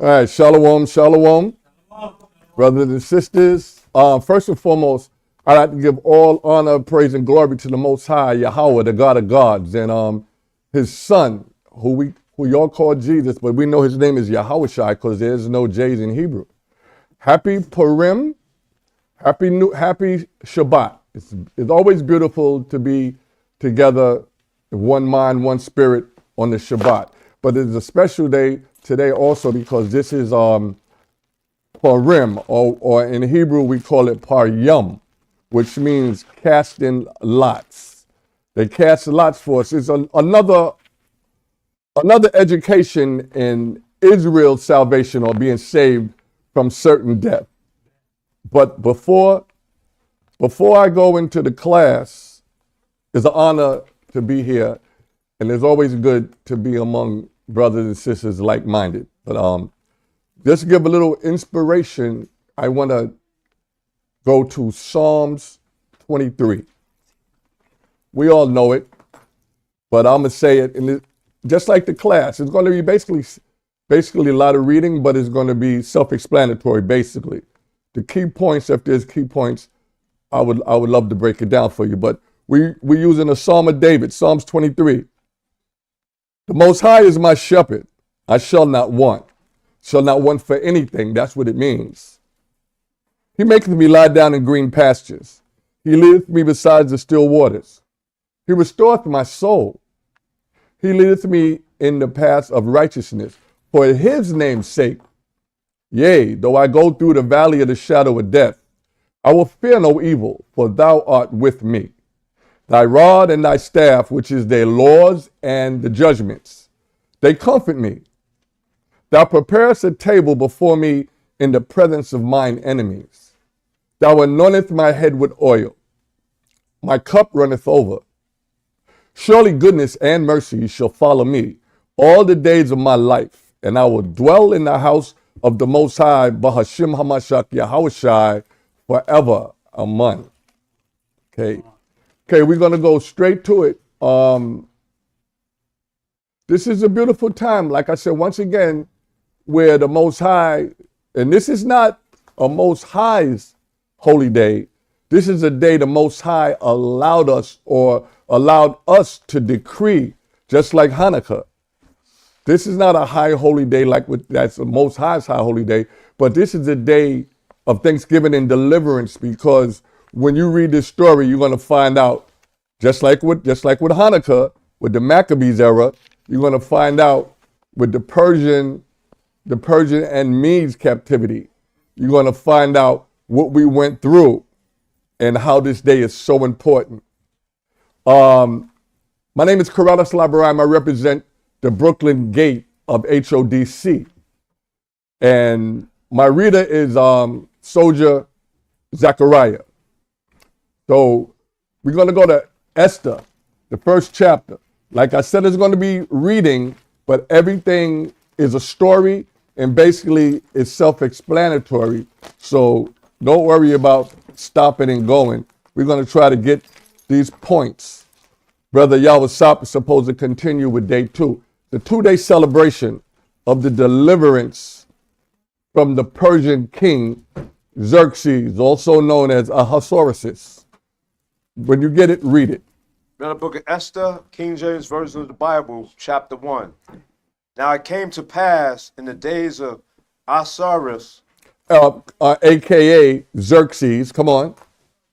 All right, shalom, shalom, brothers and sisters. First and foremost, I'd like to give all honor, praise, and glory to the Most High, Yahweh, the God of gods, and His Son, who y'all call Jesus, but we know His name is Yahushai because there's no J's in Hebrew. Happy Purim, happy Shabbat. It's always beautiful to be together, one mind, one spirit on the Shabbat. But it's a special day today also because this is Purim, or in Hebrew we call it Paryum, which means casting lots. They cast lots for us. It's another education in Israel's salvation or being saved from certain death. But before I go into the class, it's an honor to be here, and it's always good to be among brothers and sisters like-minded. But just to give a little inspiration, I want to go to Psalms 23. We all know it, but I'm going to say it, just like the class. It's going to be basically a lot of reading, but it's going to be self-explanatory, basically. The key points, if there's key points, I would love to break it down for you. But we're using a Psalm of David, Psalms 23. The Most High is my shepherd. I shall not want. Shall not want for anything. That's what it means. He maketh me lie down in green pastures. He leadeth me beside the still waters. He restoreth my soul. He leadeth me in the paths of righteousness for his name's sake. Yea, though I go through the valley of the shadow of death, I will fear no evil, for thou art with me. Thy rod and thy staff, which is their laws and the judgments, they comfort me. Thou preparest a table before me in the presence of mine enemies. Thou anointest my head with oil. My cup runneth over. Surely goodness and mercy shall follow me all the days of my life, and I will dwell in the house of the Most High, Bahashim Hamashach Yahushai, forever. Amen. Okay, we're going to go straight to it. This is a beautiful time, like I said, once again, where the Most High, and this is not a Most High's holy day. This is a day the Most High allowed us to decree, just like Hanukkah. This is not a high holy day that's the Most High's high holy day, but this is a day of thanksgiving and deliverance, because when you read this story, you're going to find out, just like with Hanukkah, with the Maccabees era, you're going to find out with the Persian and Medes captivity, you're going to find out what we went through and how this day is so important. My name is Karadas Labaram. I represent the Brooklyn Gate of HODC. And my reader is Soldier Zechariah. So we're going to go to Esther, the first chapter. Like I said, it's going to be reading, but everything is a story and basically it's self-explanatory. So don't worry about stopping and going. We're going to try to get these points. Brother Yahweh is supposed to continue with day 2, the 2-day celebration of the deliverance from the Persian king Xerxes, also known as Ahasuerus. When you get it, read it. In the book of Esther, King James Version of the Bible, chapter 1. Now it came to pass in the days of Ahasuerus, a.k.a. Xerxes, come on.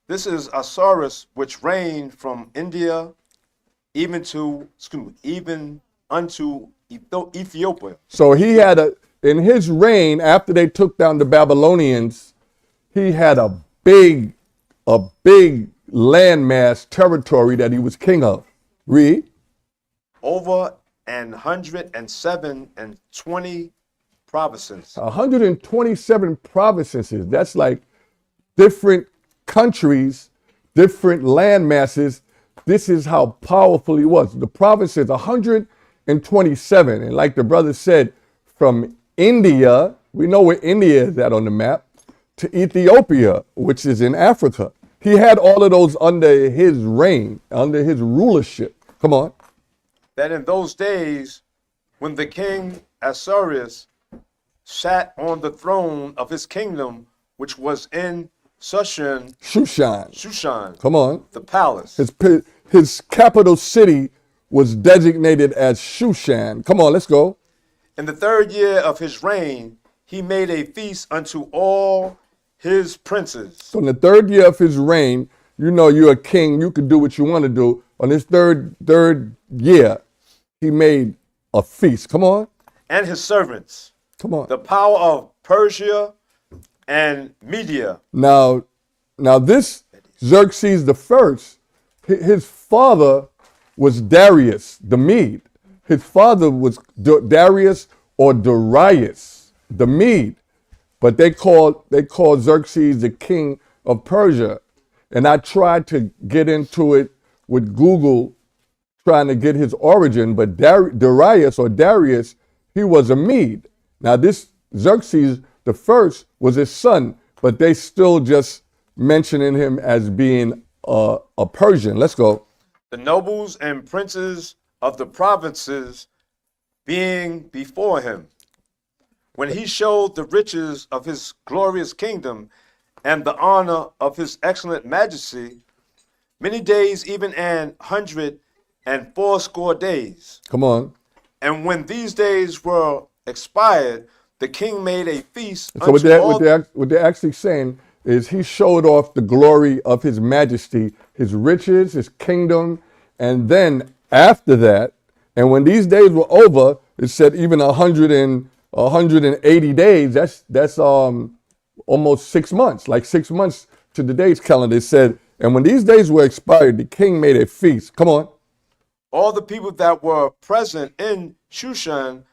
This is Ahasuerus, which reigned from India even unto Ethiopia. So he had in his reign, after they took down the Babylonians, he had a big landmass territory that he was king of. Read. Over 127 provinces. 127 provinces. That's like different countries, different land masses. This is how powerful he was. The provinces, 127. And like the brother said, from India, we know where India is at on the map, to Ethiopia, which is in Africa. He had all of those under his reign, under his rulership. Come on. That in those days, when the king Ahasuerus sat on the throne of his kingdom, which was in Shushan, Come on. the palace. His capital city was designated as Shushan. Come on, let's go. In the 3rd year of his reign, he made a feast unto all his princes. So in the 3rd year of his reign, you know you're a king, you can do what you want to do. On his third year, he made a feast. Come on. And his servants. Come on. The power of Persia and Media. Now this Xerxes the first, his father was Darius the Mede. His father was Darius or Darius the Mede. But they called Xerxes the king of Persia. And I tried to get into it with Google, trying to get his origin, but Darius or Darius, he was a Mede. Now this Xerxes the first was his son, but they still just mentioning him as being a Persian. Let's go. The nobles and princes of the provinces being before him, when he showed the riches of his glorious kingdom and the honor of his excellent majesty, many days, even 180 days. Come on. And when these days were expired, the king made a feast. So what they're actually saying is he showed off the glory of his majesty, his riches, his kingdom, and then after that, and when these days were over, it said even 180 days. That's almost 6 months, like 6 months to the day's calendar. It said, and when these days were expired, the king made a feast. Come on. All the people that were present in Shushan,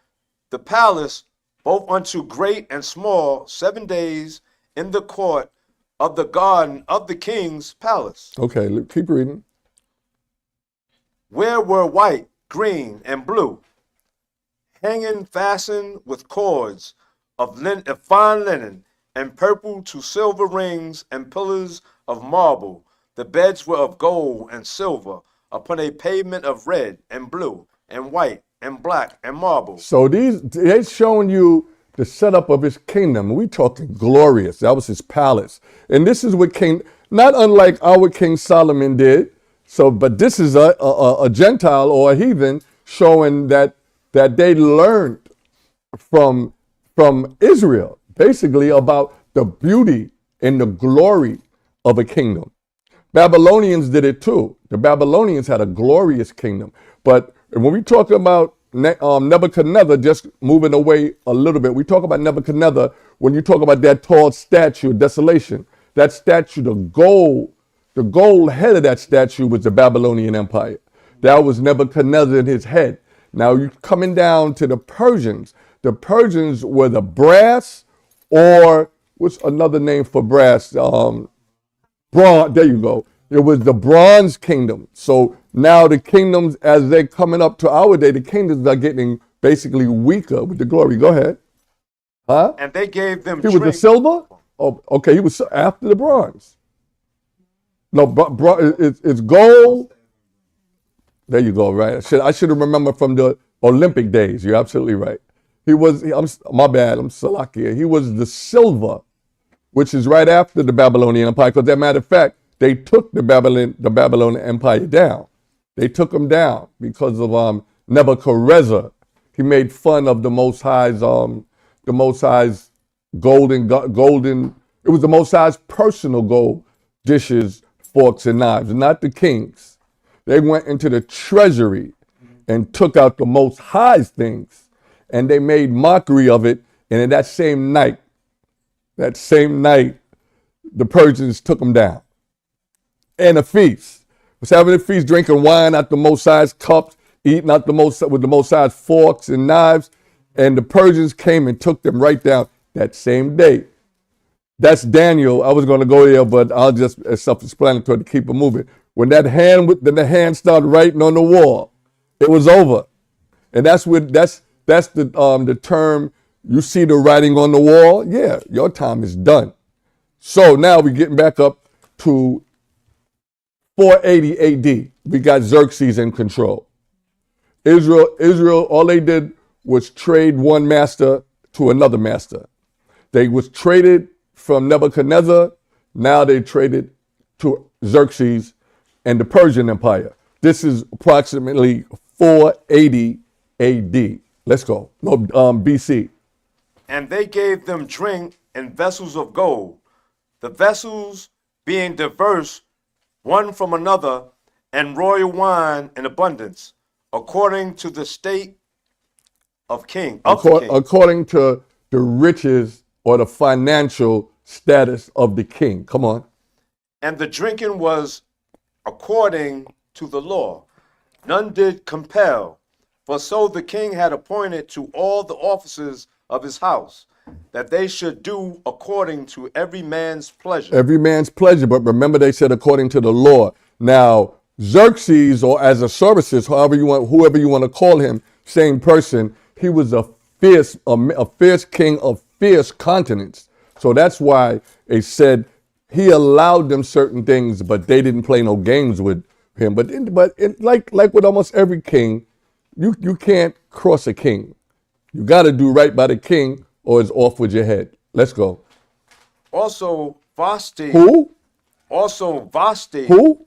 the palace, both unto great and small, 7 days in the court of the garden of the king's palace. Okay, keep reading. Where were white, green, and blue, hanging fastened with cords of fine linen, and purple to silver rings and pillars of marble. The beds were of gold and silver, upon a pavement of red and blue and white and black and marble. So they're showing you the setup of his kingdom. We talking glorious. That was his palace. And this is what not unlike our King Solomon did. So, but this is a Gentile or a heathen showing that they learned from Israel, basically about the beauty and the glory of a kingdom. Babylonians did it too. The Babylonians had a glorious kingdom. But when we talk about Nebuchadnezzar, just moving away a little bit, we talk about Nebuchadnezzar when you talk about that tall statue of desolation. That statue, the gold head of that statue was the Babylonian Empire. That was Nebuchadnezzar in his head. Now you're coming down to the Persians. The Persians were the brass, or what's another name for brass? Bronze. There you go. It was the Bronze Kingdom. So now the kingdoms, as they're coming up to our day, the kingdoms are getting basically weaker with the glory. Go ahead. Huh? And they gave them He was the silver? Oh, okay. He was after the bronze. No, it's gold. There you go, right? I should have remembered from the Olympic days. You're absolutely right. My bad, I'm Salakia. He was the silver, which is right after the Babylonian Empire, because as a matter of fact, they took the Babylonian Empire down. They took them down because of Nebuchadnezzar. He made fun of the Most High's golden. It was the Most High's personal gold dishes, forks, and knives, not the king's. They went into the treasury and took out the Most High's things, and they made mockery of it. And in that same night, the Persians took them down. And a feast. Was having a feast, drinking wine out the Most High's cups, eating out with the Most High's forks and knives. And the Persians came and took them right down that same day. That's Daniel. I was going to go there, but I'll just, as self-explanatory to keep it moving. When the hand started writing on the wall, it was over. And that's the term, you see the writing on the wall? Yeah, your time is done. So now we're getting back up to 480 AD. We got Xerxes in control. Israel, all they did was trade one master to another master. They was traded from Nebuchadnezzar. Now they traded to Xerxes and the Persian Empire. This is approximately 480 AD. Let's go. No, BC. And they gave them drink in vessels of gold, the vessels being diverse one from another, and royal wine in abundance, according to the state of king. According to the riches or the financial status of the king. Come on. And the drinking was according to the law. None did compel, for so the king had appointed to all the officers of his house, that they should do according to every man's pleasure. Every man's pleasure, but remember they said according to the law. Now, Xerxes, or as a services, whoever you want to call him, same person, he was a fierce king of fierce continents. So that's why they said he allowed them certain things, but they didn't play no games with him. But like with almost every king, you can't cross a king. You got to do right by the king, or it's off with your head. Let's go. Also Vashti. Who? Also Vashti. Who?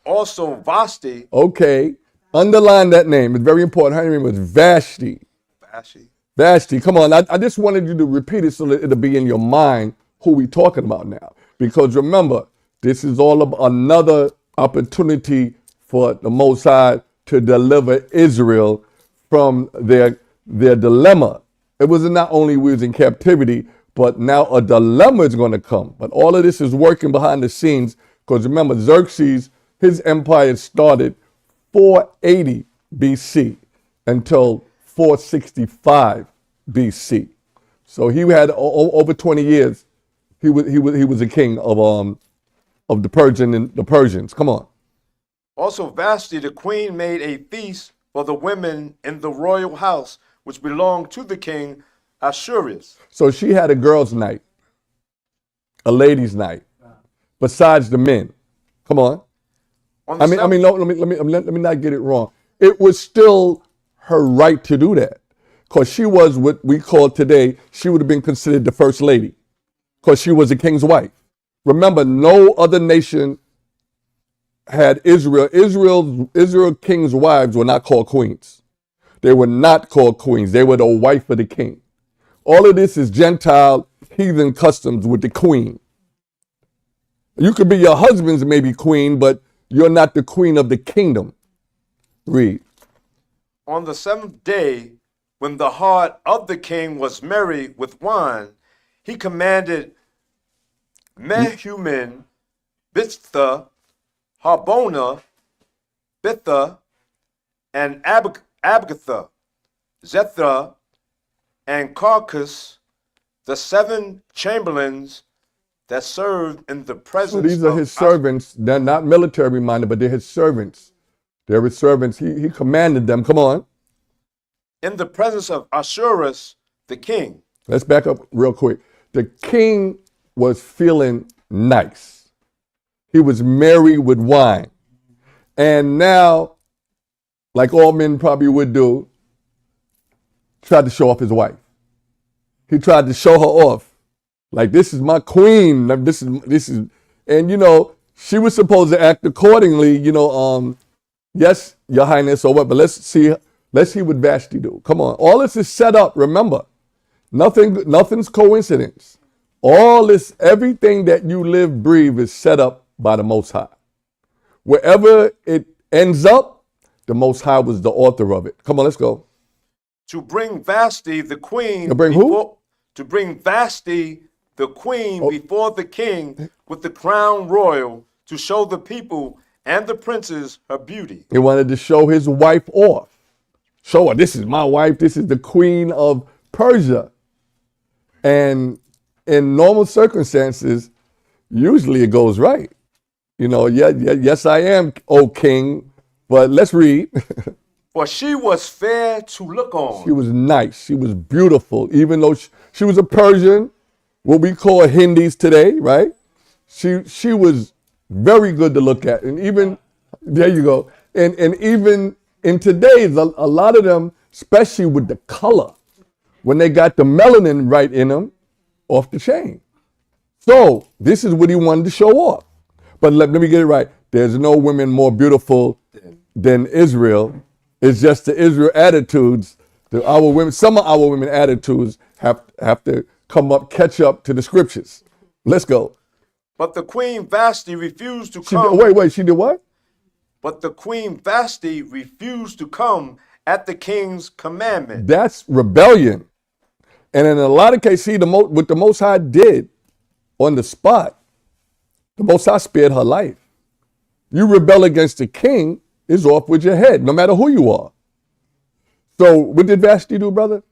Also Vashti. Okay. Underline that name. It's very important. Her name was Vashti. Vashti. Vashti. Come on. I just wanted you to repeat it so that it'll be in your mind who we talking about now. Because remember, this is all about another opportunity for the Most High to deliver Israel from their dilemma. It was not only we was in captivity, but now a dilemma is going to come. But all of this is working behind the scenes because remember, Xerxes, his empire started 480 BC until 465 BC. So he had over 20 years. He was a king of the Persians. Come on. Also Vashti, the queen, made a feast for the women in the royal house, which belonged to the king Ahasuerus. So she had a girls' night, a ladies' night, besides the men. Come on. Let me not get it wrong. It was still her right to do that, because she was what we call today. She would have been considered the first lady, because she was a king's wife. Remember, no other nation had Israel. Israel kings' wives were not called queens. They were not called queens. They were the wife of the king. All of this is Gentile heathen customs with the queen. You could be your husband's maybe queen, but you're not the queen of the kingdom. Read. On the seventh day, when the heart of the king was merry with wine, he commanded Mehuman, Biztha, Harbona, Bitha, and Abgatha, Zethra, and Carcass, the 7 chamberlains that served in the presence. So these are his servants. They're not military minded, but they're his servants. They're his servants. He commanded them. Come on. In the presence of Ahasuerus, the king. Let's back up real quick. The king was feeling nice. He was merry with wine. And now, like all men probably would do, tried to show off his wife. He tried to show her off. Like, this is my queen. This is, and you know, she was supposed to act accordingly, yes, your highness, or what, but let's see what Vashti do. Come on. All this is set up, remember. Nothing's coincidence. All this, everything that you live, breathe is set up by the Most High. Wherever it ends up, the Most High was the author of it. Come on, let's go. To bring Vashti, the queen. To bring who? To bring Vashti, the queen, before the king with the crown royal, to show the people and the princes her beauty. He wanted to show his wife off. Show her, this is my wife. This is the queen of Persia. And in normal circumstances, usually it goes right. Yes, I am, O king, but let's read. For she was fair to look on. She was nice. She was beautiful. Even though she was a Persian, what we call Hindis today, right? She was very good to look at. And even, there you go. And even in today's, a lot of them, especially with the color, when they got the melanin right in them, off the chain. So this is what he wanted to show off. But let me get it right. There's no women more beautiful than Israel. It's just the Israel attitudes. Some of our women attitudes have to catch up to the scriptures. Let's go. But the queen Vashti refused to She come. she did what? But the queen Vashti refused to come at the king's commandment. That's rebellion. And in a lot of cases, what the Most High did on the spot, the Most High spared her life. You rebel against the king, it's off with your head, no matter who you are. So what did Vashti do, brother?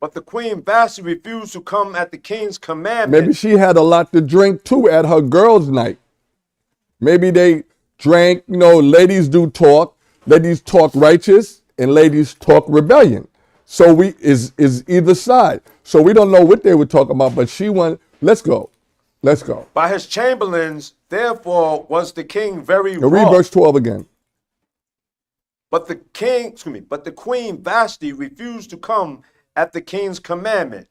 But the queen Vashti refused to come at the king's commandment. Maybe she had a lot to drink too at her girls' night. Maybe they drank, ladies do talk. Ladies talk righteous and ladies talk rebellion. So is either side. So we don't know what they were talking about, but she went, let's go. By his chamberlains, therefore, was the king very wroth. Read verse 12 again. But the queen Vashti refused to come at the king's commandment.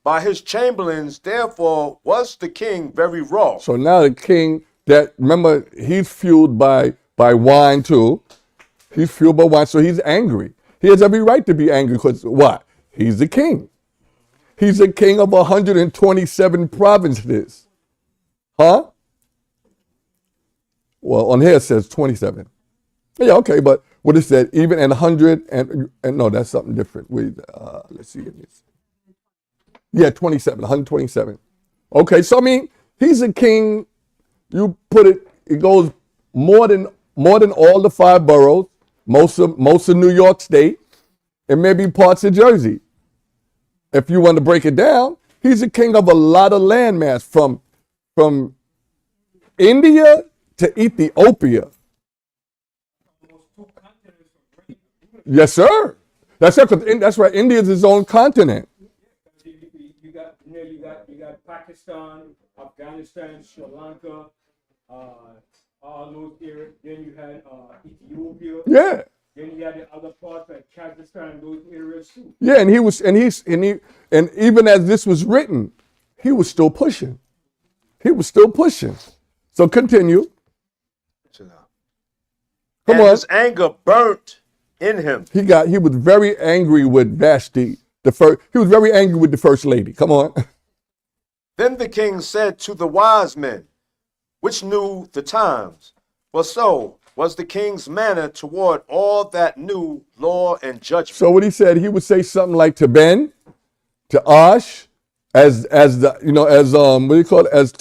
By his chamberlains, therefore, was the king very wroth. So now the king, remember, he's fueled by wine too. He's fueled by wine, so he's angry. He has every right to be angry because what? He's the king. He's the king of 127 provinces. Huh? Well, on here it says 27. Yeah, okay, but what it said, even in 100 and no, that's something different. Let's see. Yeah, 27, 127. Okay, so I mean, he's a king. You put it goes more than all the 5 boroughs, most of New York State, and maybe parts of Jersey. If you want to break it down, he's a king of a lot of landmass from India to Ethiopia. Yes, sir. That's right. India is its own continent. You got Pakistan, Afghanistan, Sri Lanka, all those areas. Then you had Ethiopia. Yeah. Then you had the other parts like Kazakhstan, those areas too. Yeah, and even as this was written, he was still pushing. So continue. Come on. His anger burnt in him. He was very angry with Vashti. He was very angry with the first lady. Come on. Then the king said to the wise men, which knew the times, for so was the king's manner toward all that knew law and judgment. So what he said, he would say something like to Ben, to Ash, as to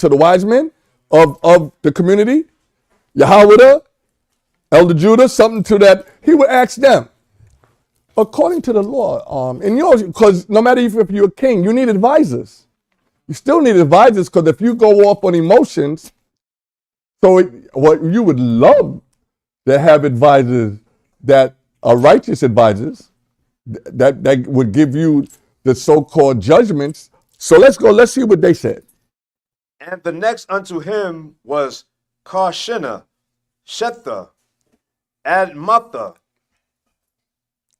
the wise men of the community, Yahweh, Elder Judah, something to that. He would ask them, according to the law, and because no matter if you're a king, you need advisors. You still need advisors because if you go off on emotions, what you would love to have advisors that are righteous advisors that would give you the so-called judgments. So let's see what they said. And the next unto him was Karshena, Shetha, Admatha,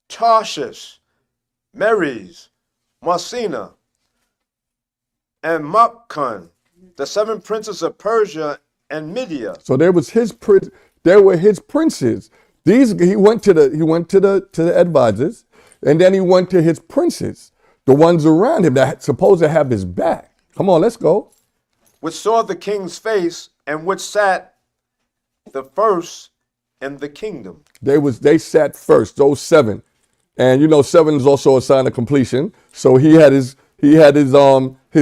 Tarshish, Meres, Marsina, and Machkan, the 7 princes of Persia and Media. So there were his princes. He went to the advisors, and then he went to his princes, the ones around him that supposed to have his back. Come on, let's go. Which saw the king's face, and which sat the first in the kingdom. They sat first, those 7. And 7 is also a sign of completion. So he had his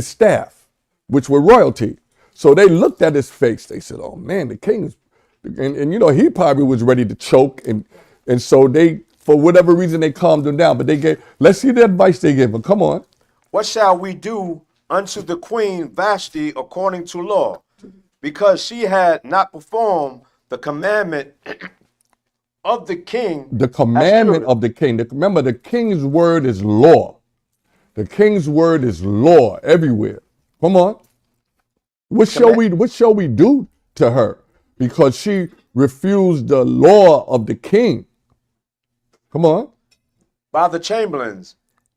staff, which were royalty. So they looked at his face. They said, "Oh man, the king is," and he probably was ready to choke. And so they, for whatever reason, they calmed him down. But let's see the advice they gave him. Come on. What shall we do unto the queen Vashti according to law? Because she had not performed the commandment of the king. The commandment of the king. Remember, the king's word is law. The king's word is law everywhere. Come on. What shall we do to her? Because she refused the law of the king. Come on. By the chamberlains,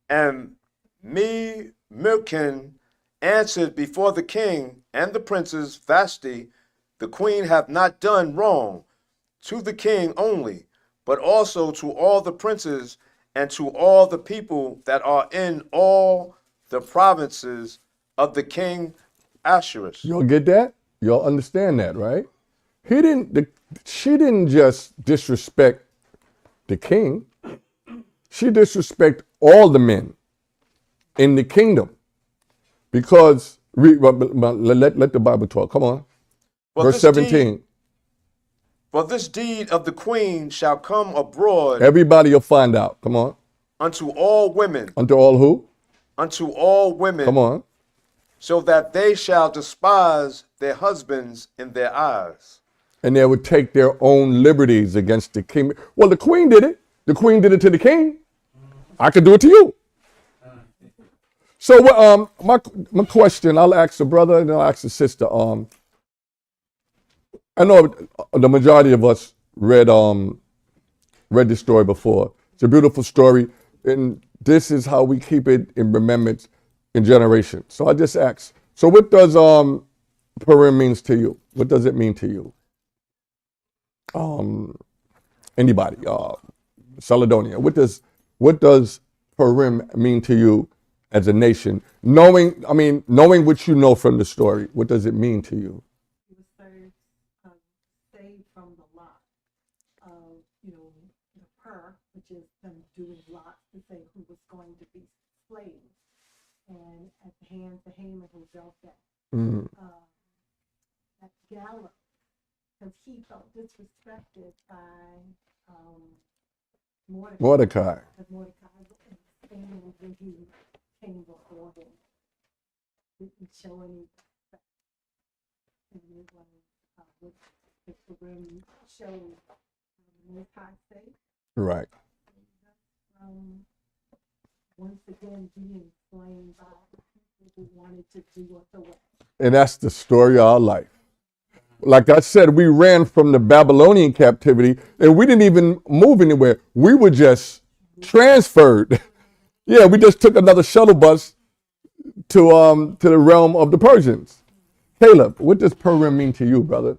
And Mirkin answered before the king and the princes, Vashti, the queen, hath not done wrong to the king only, but also to all the princes and to all the people that are in all the provinces of the king Ahasuerus. Y'all get that? Y'all understand that, right? She didn't just disrespect the king. She disrespect all the men in the kingdom. Because, let the Bible talk. Come on. Verse 17. For this deed of the queen shall come abroad Everybody will find out. Come on. unto all women, Unto all who? unto all women, Come on. so that they shall despise their husbands in their eyes. And they would take their own liberties against the king. Well, the queen did it. The queen did it to the king. I could do it to you. So my question, I'll ask the brother and I'll ask the sister. I know the majority of us read this story before. It's a beautiful story, and this is how we keep it in remembrance in generations. So I just ask. So what does Purim means to you? What does it mean to you? Anybody? Caledonia. What does Purim mean to you as a nation? Knowing what you know from the story, what does it mean to you? He was saved from the lot of, the which is them doing lots to say who was going to be slaves, and at the hands of Haman who built that gallows, because he felt disrespected by Mordecai. Because Mordecai and when he came before him, didn't show any respect. And it was what the room showed the Most High state. Right. Once again being slain by people who wanted to do us away. And that's the story of our life. Like I said, we ran from the Babylonian captivity and we didn't even move anywhere. We were just transferred. Yeah, we just took another shuttle bus to the realm of the Persians. Caleb, what does Purim mean to you, brother?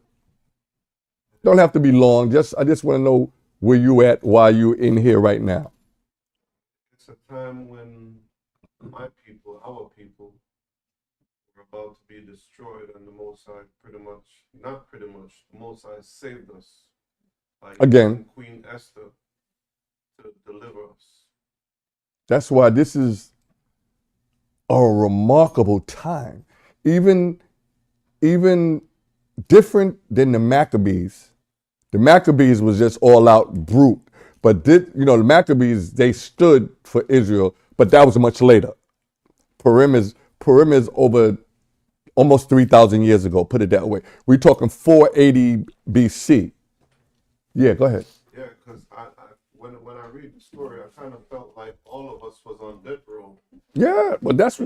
Don't have to be long. I just want to know where you at while you in here right now. It's a time when my people, our people, were about to be destroyed, and the Most High the Most High saved us by using Queen Esther to deliver us. That's why this is a remarkable time. Even different than the Maccabees. The Maccabees was just all out brute. But the Maccabees, they stood for Israel, but that was much later. Purim is over almost 3,000 years ago, put it that way. We're talking 480 BC. Yeah, go ahead. Yeah, because when I read the story, I kind of felt like all of us was on death row. Yeah, well, that's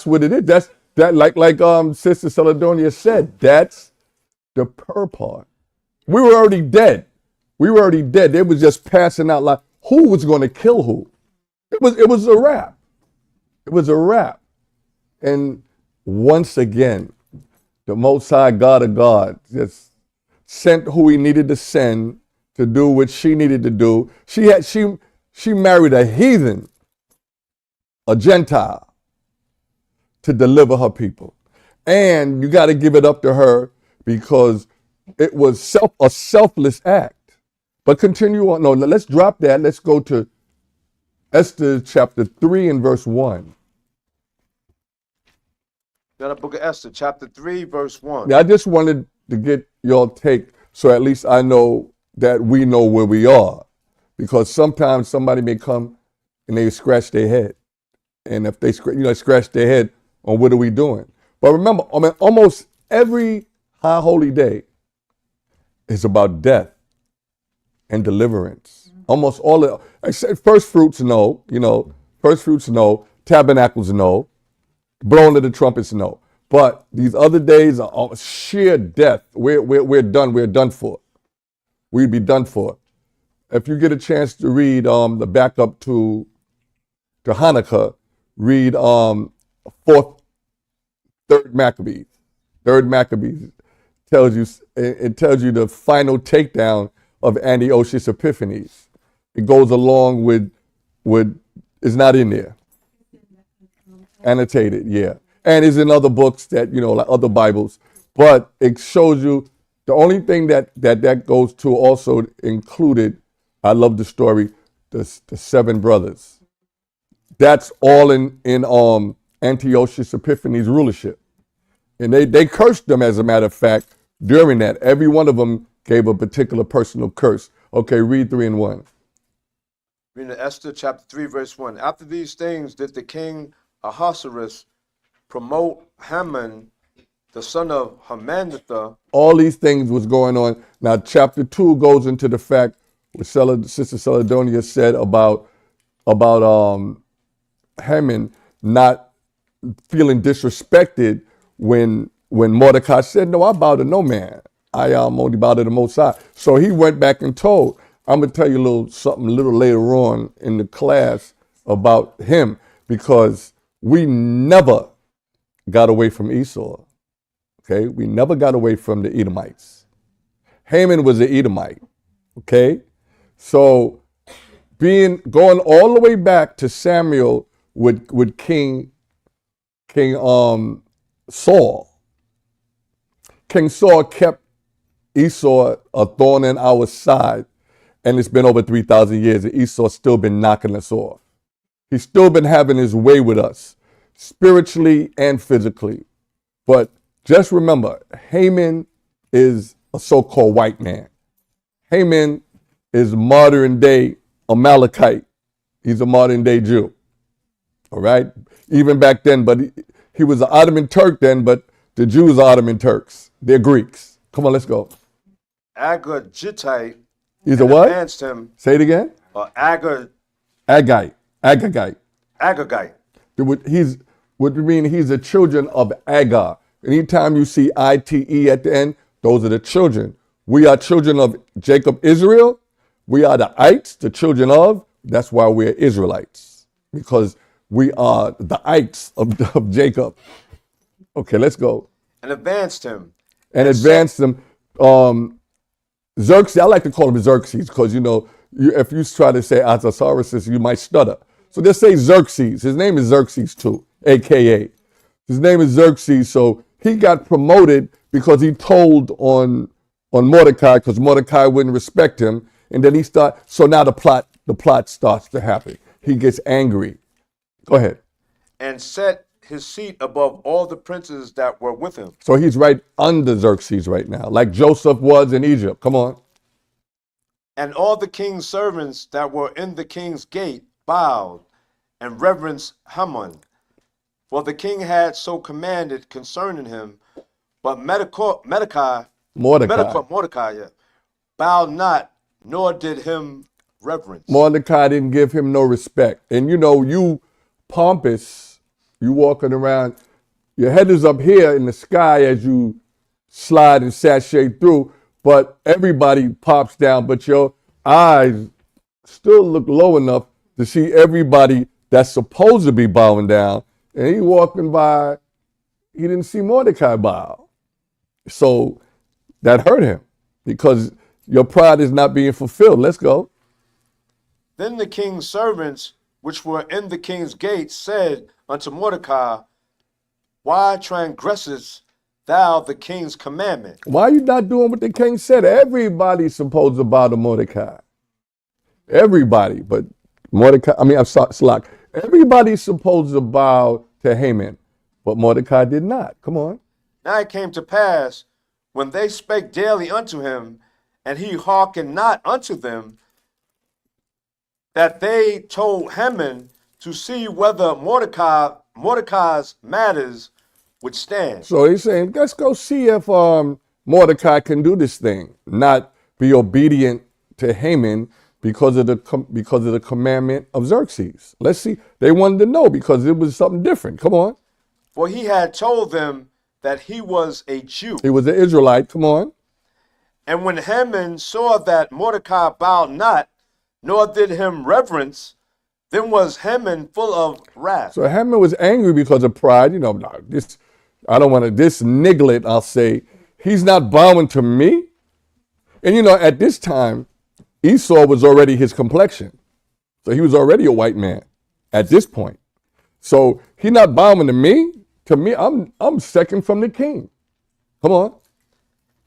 what it is. Like Sister Caledonia said, that's the pur part. We were already dead. They was just passing out like who was going to kill who. It was a wrap. It was a wrap. And once again, the Most High God of God just sent who he needed to send to do what she needed to do. She married a heathen, a Gentile, to deliver her people. And you got to give it up to her because it was a selfless act. But continue on. No, let's drop that. Let's go to Esther chapter 3 and verse 1. Got the book of Esther, chapter 3, verse 1. Yeah, I just wanted to get your take so at least I know that we know where we are. Because sometimes somebody may come and they scratch their head. And if they scratch their head on what are we doing? But remember, almost every high holy day is about death and deliverance. Almost all of it, except first fruits, no. First fruits, no. Tabernacles, no. Blowing of the trumpets, no. But these other days are sheer death. We're done. We're done for. We'd be done for. If you get a chance to read the backup to to Hanukkah, read fourth, third Maccabees. Third Maccabees tells you, it tells you the final takedown of Antiochus Epiphanes. It goes along with it's not in there. Annotated, yeah. And it's in other books that, like other Bibles. But it shows you the only thing that goes to also included, I love the story, the seven brothers. That's all in Antiochus Epiphanes' rulership. And they cursed them, as a matter of fact, during that. Every one of them gave a particular personal curse. Okay, read 3 and 1. Reading Esther chapter 3, verse 1. After these things did the king Ahasuerus promote Haman, the son of Hammedatha. All these things was going on. Now, chapter 2 goes into the fact what Sister Celadonia said about Haman not feeling disrespected when Mordecai said, "No, I bow to no man. I only bow to the Most High." So he went back and told. I'm gonna tell you something a little later on in the class about him, because we never got away from Esau. Okay, we never got away from the Edomites. Haman was an Edomite. Okay, so going all the way back to Samuel with King Saul. King Saul kept Esau a thorn in our side, and it's been over 3,000 years, and Esau's still been knocking us off. He's still been having his way with us, spiritually and physically. But just remember, Haman is a so-called white man. Haman is modern day Amalekite. He's a modern day Jew. All right? Even back then, but he was an Ottoman Turk then, but the Jews are Ottoman Turks. They're Greeks. Come on, let's go. Agagite. He's a what? Advanced him. Say it again. Agagite. Agagite. He's what you mean? He's the children of Agar. Anytime you see I-T-E at the end, those are the children. We are children of Jacob, Israel. We are the ites, the children of. That's why we're Israelites, because we are the ites of Jacob. Okay, let's go. And advanced him. Advanced him. Xerxes, I like to call him Xerxes because, if you try to say Artaxerxes, you might stutter. So just say Xerxes. His name is Xerxes too, a.k.a. His name is Xerxes. So he got promoted because he told on Mordecai, because Mordecai wouldn't respect him. And then so now the plot starts to happen. He gets angry. Go ahead. And set his seat above all the princes that were with him. So he's right under Xerxes right now, like Joseph was in Egypt. Come on. And all the king's servants that were in the king's gate bowed and reverenced Haman, for the king had so commanded concerning him. But Mordecai bowed not, nor did him reverence. Mordecai didn't give him no respect. And you pompous, you walking around, your head is up here in the sky as you slide and sashay through, but everybody pops down, but your eyes still look low enough to see everybody that's supposed to be bowing down. And he walking by, he didn't see Mordecai bow. So that hurt him because your pride is not being fulfilled. Let's go. Then the king's servants, which were in the king's gate, said unto Mordecai, why transgressest thou the king's commandment? Why are you not doing what the king said? Everybody's supposed to bow to Mordecai. Everybody, but Mordecai, Slak. Everybody's supposed to bow to Haman, but Mordecai did not. Come on. Now it came to pass, when they spake daily unto him, and he hearkened not unto them, that they told Haman to see whether Mordecai's matters would stand. So he's saying, let's go see if Mordecai can do this thing, not be obedient to Haman because of the commandment of Xerxes. Let's see. They wanted to know because it was something different. Come on. For he had told them that he was a Jew. He was an Israelite. Come on. And when Haman saw that Mordecai bowed not, nor did him reverence, Then was Haman full of wrath. So Haman was angry because of pride. You know, no, this, I don't want to, this niglet, I'll say, he's not bowing to me. And you know, at this time, Esau was already his complexion. So he was already a white man at this point. So he not bowing to me. To me, I'm second from the king. Come on.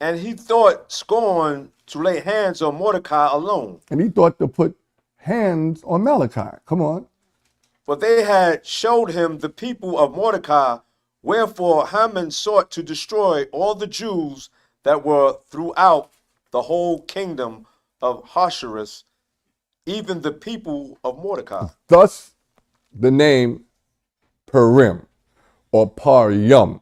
And he thought scorn to lay hands on Mordecai alone. And he thought to put hands on Malachi. Come on. For they had showed him the people of Mordecai, wherefore Haman sought to destroy all the Jews that were throughout the whole kingdom of Ahasuerus, even the people of Mordecai. Thus the name Purim or Purim.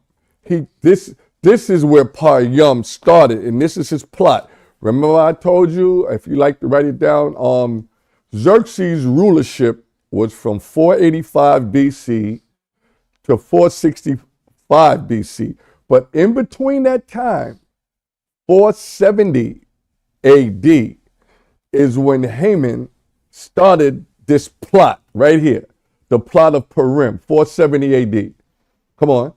This is where Purim started, and this is his plot. Remember I told you, if you like to write it down, Xerxes' rulership was from 485 BC to 465 BC. But in between that time, 470 AD is when Haman started this plot right here, the plot of Purim, 470 AD. Come on.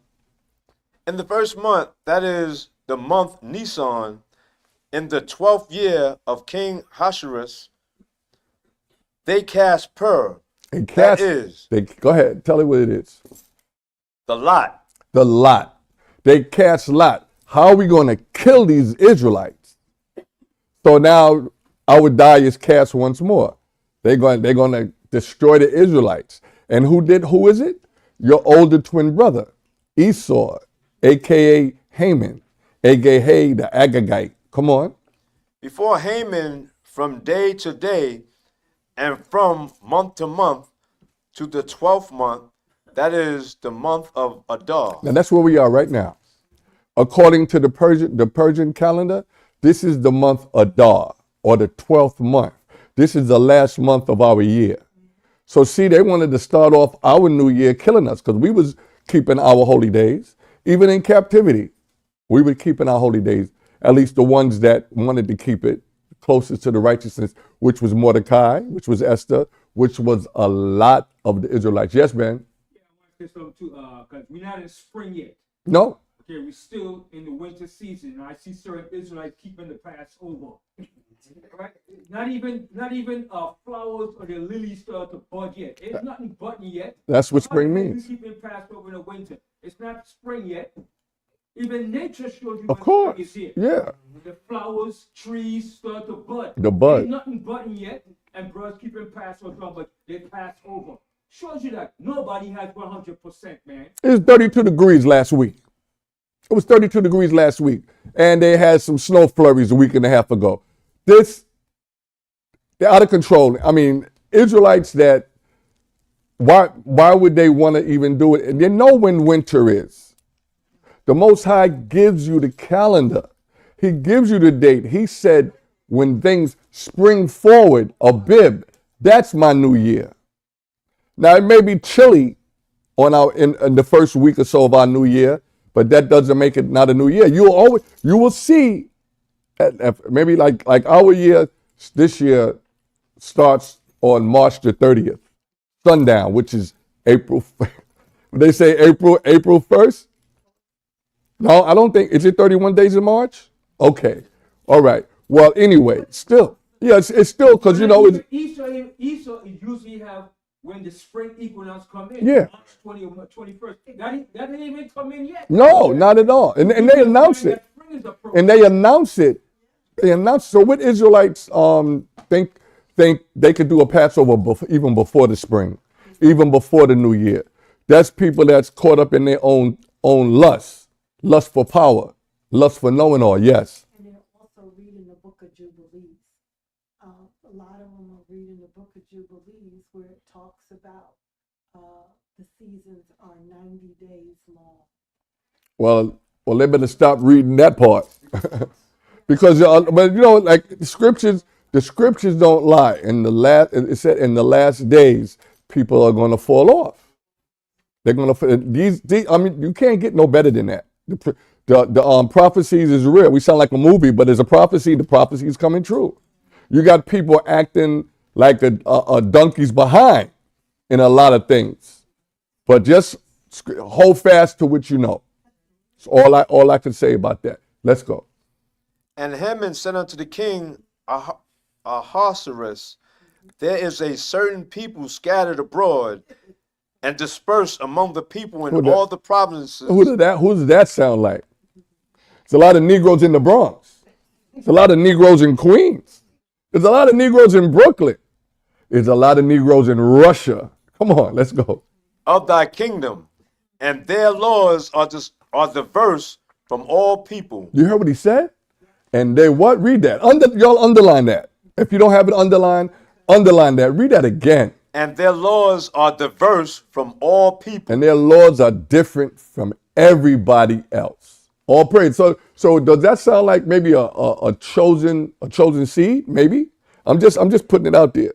In the first month, that is the month Nisan, in the 12th year of King Ahasuerus, they cast Pur. And cast, that is go ahead, tell it what it is. the lot. The lot. They cast lot. How are we going to kill these Israelites? So now our die is cast once more. They're going to destroy the Israelites. And who is it? Your older twin brother, Esau, a.k.a. Haman, a.k.a. the Agagite. Come on. Before Haman, from day to day and from month to month to the 12th month, that is the month of Adar. Now that's where we are right now. According to the Persian calendar, this is the month Adar, or the 12th month. This is the last month of our year. So see, they wanted to start off our new year killing us because we was keeping our holy days. Even in captivity, we were keeping our holy days, at least the ones that wanted to keep it closest to the righteousness, which was Mordecai, which was Esther, which was a lot of the Israelites. Yes, man? Yeah, I want to say something too, because we're not in spring yet. No? Okay, we're still in the winter season, and I see certain Israelites keeping the Passover. Right? Not even flowers or the lilies start to bud yet. It's nothing budding yet. That's what spring How means. you keeping Passover in the winter? It's not spring yet. Even nature shows you Of when course. spring is here. Yeah. The flowers, trees start to bud. The bud. Ain't nothing budding yet, and brothers keeping Passover, but they pass over. Shows you that nobody has 100%, man. It was 32 degrees last week. It was 32 degrees last week. And they had some snow flurries a week and a half ago. They're out of control. I mean, Israelites that, why would they want to even do it? And they know when winter is. The Most High gives you the calendar. He gives you the date. He said, when things spring forward, Abib, that's my new year. Now, it may be chilly in the first week or so of our new year, but that doesn't make it not a new year. You will see, maybe like our year, this year starts on March the 30th, sundown, which is April. They say April 1st. No, I don't think, is it 31 days in March? Okay. All right. Well, anyway, still. Yeah, it's still, because, you know, it's, Easter usually have when the spring equinox come in. Yeah. March 20 or 21st. That didn't even come in yet. no, not at all. And they announce it. Spring is approaching. And they announce it. So what Israelites think they could do a Passover even before the spring, even before the new year. That's people that's caught up in their own lust for power, lust for knowing all. Yes. And they're also reading the book of Jubilees. A lot of them are reading the book of Jubilees where it talks about the seasons are 90 days long. Well, they better stop reading that part, because but you know, like the scriptures don't lie. It said in the last days, people are going to fall off. They're going to these. I mean, you can't get no better than that. The prophecies is real. We sound like a movie, but it's a prophecy. The prophecy is coming true. You got people acting like a donkey's behind. in a lot of things. But just hold fast to what you know. That's all I can say about that. Let's go. And Haman said unto the king Ahasuerus, there is a certain people scattered abroad and dispersed among the people in all the provinces. Who does that sound like? It's a lot of Negroes in the Bronx. It's a lot of Negroes in Queens. There's a lot of Negroes in Brooklyn. There's a lot of Negroes in Russia. Come on, let's go. Of thy kingdom, and their laws are diverse from all people. You heard what he said? And they what? Read that. Y'all underline that. If you don't have it underlined, underline that. Read that again. And their laws are diverse from all people. And their laws are different from everybody else. All praise. So does that sound like maybe a chosen seed? Maybe. I'm just putting it out there.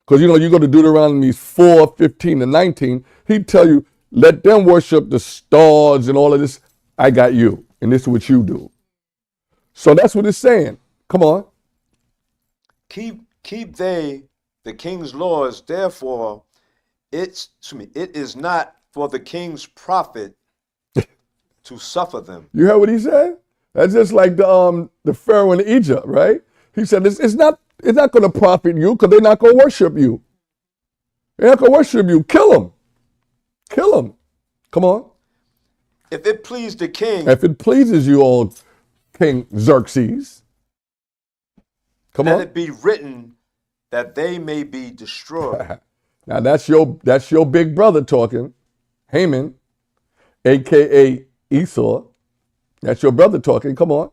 Because you go to Deuteronomy 4:15-19, he'd tell you, let them worship the stars and all of this. I got you, and this is what you do. So that's what it's saying. Come on. Keep they the king's laws, therefore it is not for the king's profit to suffer them. You heard what he said? That's just like the Pharaoh in Egypt, right? He said it's not going to profit you because they're not going to worship you. They're not going to worship you. Kill them. Kill them. Come on. If it please the king. If it pleases you, old King Xerxes. Come on. Let it be written that they may be destroyed. Now that's your big brother talking, Haman, a.k.a. Esau. That's your brother talking. Come on.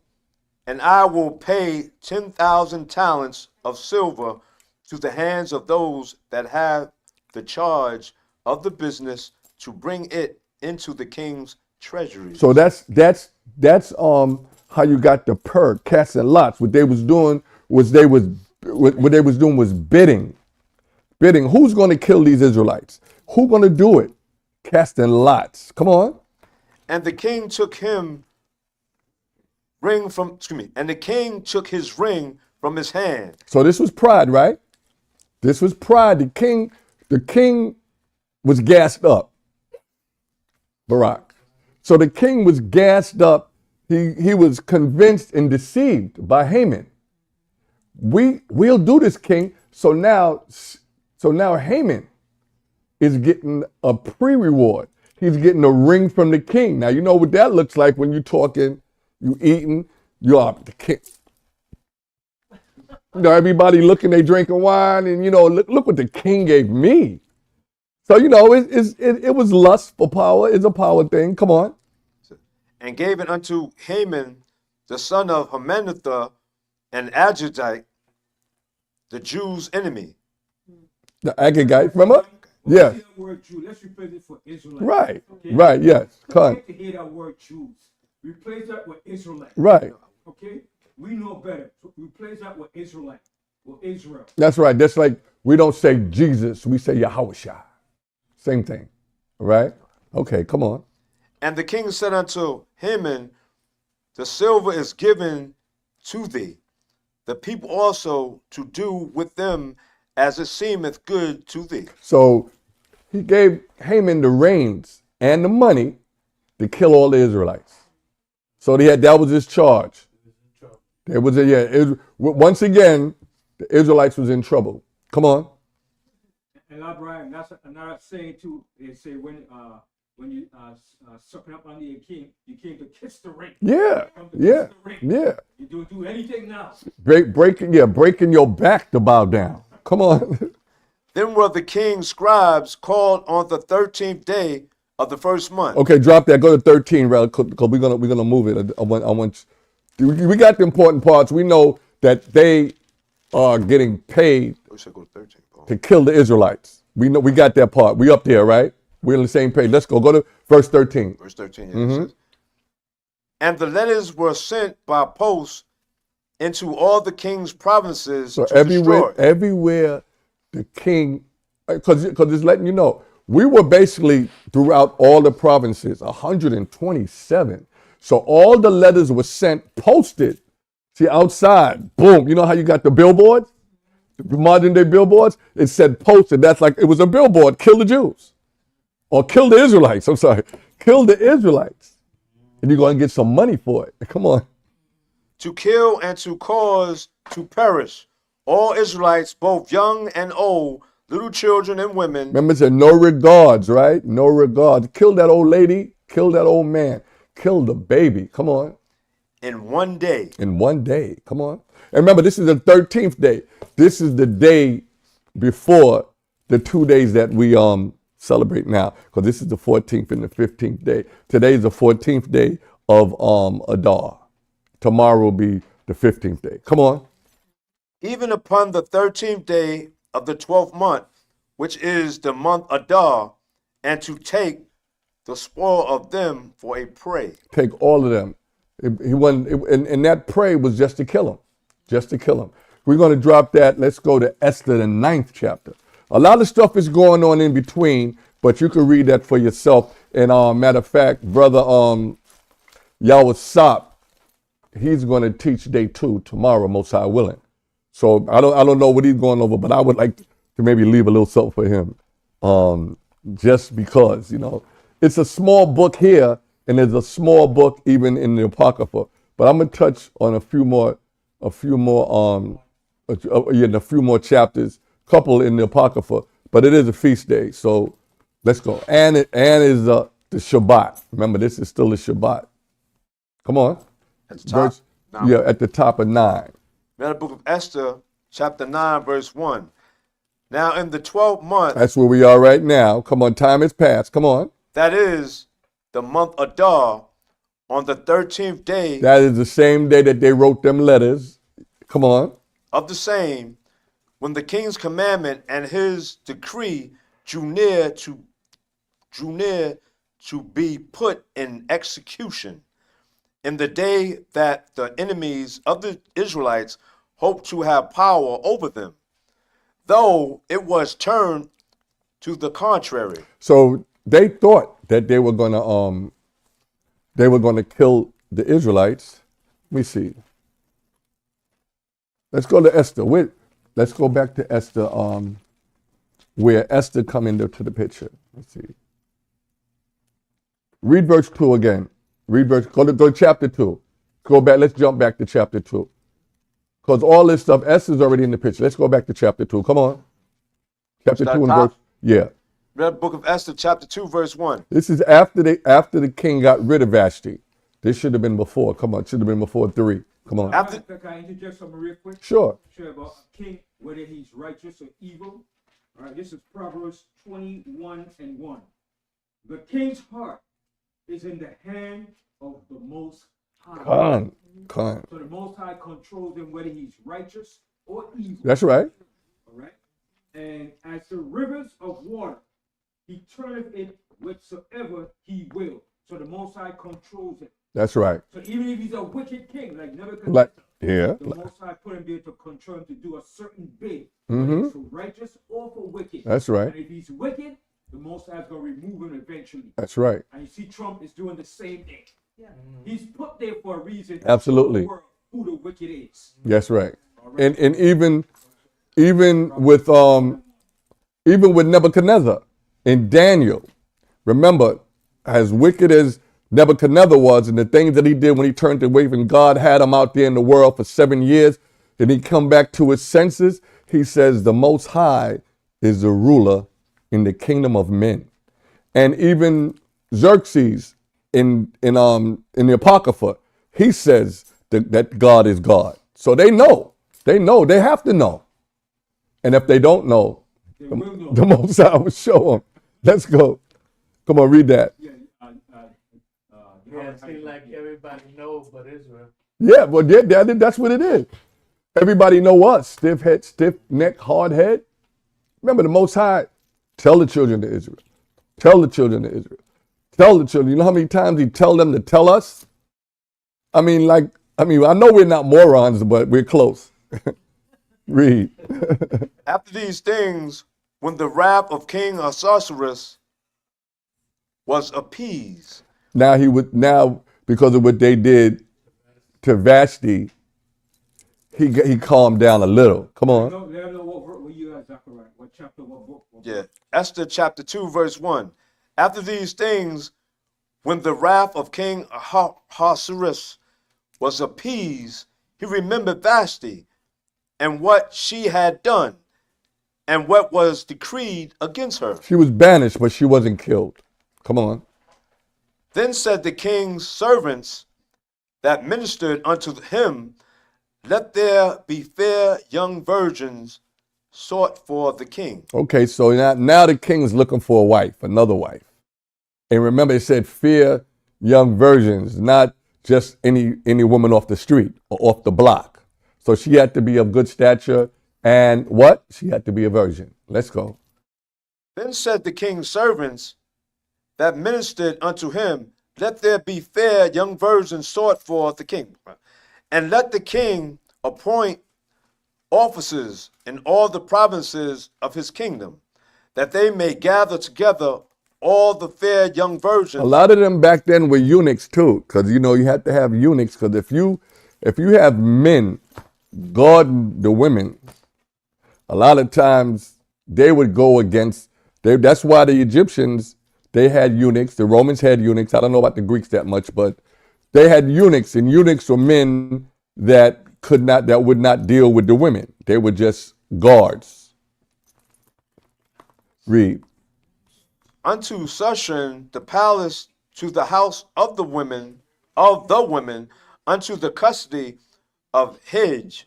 And I will pay 10,000 talents of silver to the hands of those that have the charge of the business to bring it into the king's treasury. So that's how you got the casting lots. What they was doing was bidding. Who's going to kill these Israelites? Who's going to do it? Casting lots. Come on. And the king took his ring from his hand. So this was pride, right? This was pride. The king was gassed up. Barak. So the king was gassed up. He was convinced and deceived by Haman. We'll do this, king. So now Haman is getting a pre-reward. He's getting a ring from the king. Now you know what that looks like when you're talking, you eating, you're the king. Everybody looking, they drinking wine, and look what the king gave me. So it was lust for power. It's a power thing. Come on. And gave it unto Haman, the son of Hammedatha, an Agagite, the Jews' enemy. The Agagite, remember? Yeah. That word Jew, let's replace it for Israelite. Right. Okay? Right. Yes. I like to hear that word Jews. Replace that with Israelite. Right. Okay? We know better. So replace that with Israelite, with Israel. That's right. That's like we don't say Jesus, we say Yahushua. Same thing. Right? Okay, come on. And the king said unto Haman, the silver is given to thee, the people also to do with them as it seemeth good to thee. So he gave Haman the reins and the money to kill all the Israelites. So that was his charge. Once again, the Israelites was in trouble. Come on. And Brian, that's another saying too. They say when you sucking up under your king, you came to kiss the ring. Yeah. Kiss the ring. Yeah. You don't do anything now. Breaking your back to bow down. Come on. Then were the king's scribes called on the 13th day of the first month. Okay, drop that. Go to 13, because we're gonna move it. I want. We got the important parts. We know that they are getting paid We should go to 13. to kill the Israelites. We know we got that part. We up there, right? We're on the same page. Let's go. Go to verse 13. Verse 13. Yeah, it says, and the letters were sent by post into all the king's provinces So to everywhere destroy. the king, because it's letting you know, we were basically throughout all the provinces, 127. So all the letters were sent, posted. See, outside, boom. You know how you got the billboards? modern day billboards, it said posted. That's like, it was a billboard, kill the Jews. Or kill the Israelites, I'm sorry. Kill the Israelites. And you're going to get some money for it. Come on. To kill and to cause to perish all Israelites, both young and old, little children and women, Remember, it said no regards, right? No regards. Kill that old lady, kill that old man, kill the baby. Come on. in one day. In one day. Come on. And remember, this is the 13th day. This is the day before the 2 days that we celebrate now, because this is the 14th and the 15th day. Today is the 14th day of Adar. Tomorrow will be the 15th day. Come on. Even upon the 13th day of the 12th month, which is the month Adar, and to take the spoil of them for a prey. Take all of them. And that prey was just to kill him. Just to kill him. We're going to drop that. Let's go to Esther, the 9th chapter. A lot of stuff is going on in between, but you can read that for yourself. And matter of fact, Brother Yahweh Sop, he's going to teach day 2 tomorrow, most high willing. So I don't know what he's going over, but I would like to maybe leave a little something for him, just because, you know, it's a small book here, and there's a small book even in the Apocrypha. But I'm gonna touch on a few more chapters, couple in the Apocrypha. But it is a feast day, so let's go. And it is the Shabbat. Remember, this is still the Shabbat. Come on. At the top? Yeah, at the top of 9. Now the book of Esther, chapter 9, verse 1. Now in the 12th month, That's where we are right now. Come on, time has passed. Come on. that is the month Adar, on the 13th day That is the same day that they wrote them letters. Come on. of the same, when the king's commandment and his decree drew near to be put in execution, in the day that the enemies of the Israelites hoped to have power over them, though it was turned to the contrary. So they thought that they were gonna kill the Israelites. Let me see. Let's go to Esther. Let's go back to Esther, where Esther come into the picture. Let's see. Read verse 2 again. Go to chapter 2. Go back. Let's jump back to chapter 2. Because all this stuff, Esther's already in the picture. Let's go back to chapter 2. Come on. Chapter 2 and verse. Yeah. Read the book of Esther, chapter 2, verse 1. This is after the king got rid of Vashti. This should have been before. Come on. Should have been before 3. Come on. After, Can I interject something real quick? Sure. Share about a king, whether he's righteous or evil. All right, this is Proverbs 21 and 1. The king's heart is in the hand of the Most High. Khan. So the Most High controls him whether he's righteous or evil. That's right. All right. And as the rivers of water, he turneth it whatsoever he will. So the Most High controls it. That's right. So even if he's a wicked king, like Nebuchadnezzar, Like, yeah. the Most High put him there to control him to do a certain bid, Mhm. whether it's for righteous or for wicked. That's right. And if he's wicked, the Most High is going to remove him eventually. That's right. And you see Trump is doing the same thing. Yeah. He's put there for a reason. to Absolutely. show the world who the wicked is. That's right. All right? And even with Nebuchadnezzar and Daniel, remember, as wicked as Nebuchadnezzar was and the things that he did when he turned away from God, had him out there in the world for 7 years, and he come back to his senses, he says the Most High is the ruler in the kingdom of men. And even Xerxes in the Apocrypha, he says that God is God. So they know, they have to know. And if they don't know, They will know. the Most High will show them. Let's go. Come on, read that. Yeah, it seems like everybody knows but Israel. Yeah, well, that's what it is. Everybody know us. Stiff head, stiff neck, hard head. Remember, the Most High, tell the children of Israel. Tell the children of Israel. Tell the children. You know how many times he tell them to tell us? I know we're not morons, but we're close. Read. after these things, when the wrath of King Ahasuerus was appeased, Now, because of what they did to Vashti, he calmed down a little. Come on. Let them know what you got, Zechariah. What chapter, what book? Yeah. Esther chapter 2, verse 1. After these things, when the wrath of King Ahasuerus was appeased, he remembered Vashti and what she had done and what was decreed against her. She was banished, but she wasn't killed. Come on. Then said the king's servants that ministered unto him, let there be fair young virgins sought for the king. Okay, so now the king's looking for a wife, another wife. And remember, it said fair young virgins, not just any woman off the street or off the block. So she had to be of good stature, and what? She had to be a virgin. Let's go. Then said the king's servants that ministered unto him, let there be fair young virgins sought for the king. And let the king appoint officers in all the provinces of his kingdom, that they may gather together all the fair young virgins. A lot of them back then were eunuchs too, because you had to have eunuchs, because if you have men guarding the women, a lot of times they would go against, that's why the Egyptians, they had eunuchs, the Romans had eunuchs. I don't know about the Greeks that much, but they had eunuchs, and eunuchs were men that would not deal with the women. They were just guards. Read. Unto Shushan the palace, to the house of the women, unto the custody of Hej,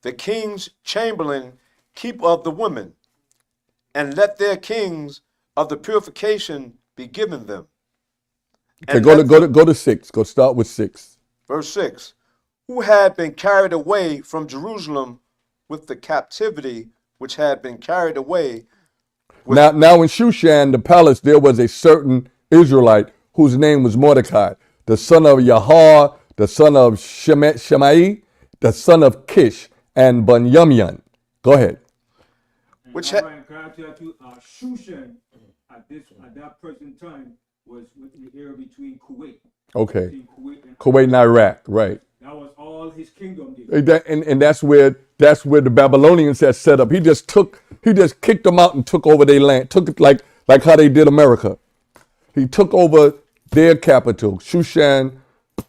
the king's chamberlain, keep of the women, and let their kings of the purification be given them. Okay, And go to 6. Go start with 6. Verse 6, who had been carried away from Jerusalem with the captivity which had been carried away. Now in Shushan, the palace, there was a certain Israelite whose name was Mordecai, the son of Yahar, the son of Shimei, the son of Kish, and Bunyamyan. Go ahead. Which Can I tell you, Shushan at that present time was within the area between Kuwait. Okay. Between Kuwait and Iraq, right. That was all his kingdom there. And that's where the Babylonians had set up. He just kicked them out and took over their land. Took it like how they did America. He took over their capital. Shushan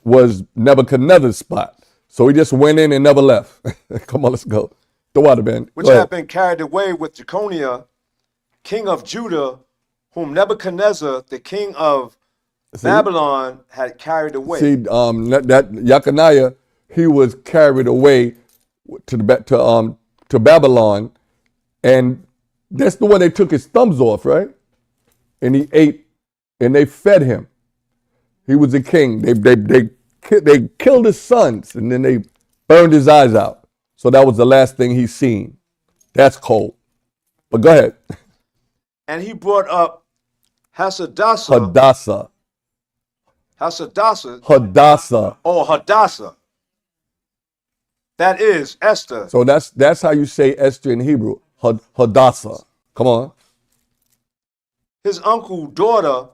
was Nebuchadnezzar's spot. So he just went in and never left. Come on, let's go. The water, man. which had been carried away with Jeconiah, king of Judah, whom Nebuchadnezzar, the king of Babylon, had carried away. See, that Jeconiah, he was carried away to Babylon, and that's the one they took his thumbs off, right? And he ate, and they fed him. He was a king. They killed his sons, and then they burned his eyes out. So that was the last thing he seen. That's cold. But go ahead. And he brought up Hadassah. Hadassah. That is Esther. So that's how you say Esther in Hebrew. Hadassah. Come on. His uncle's daughter,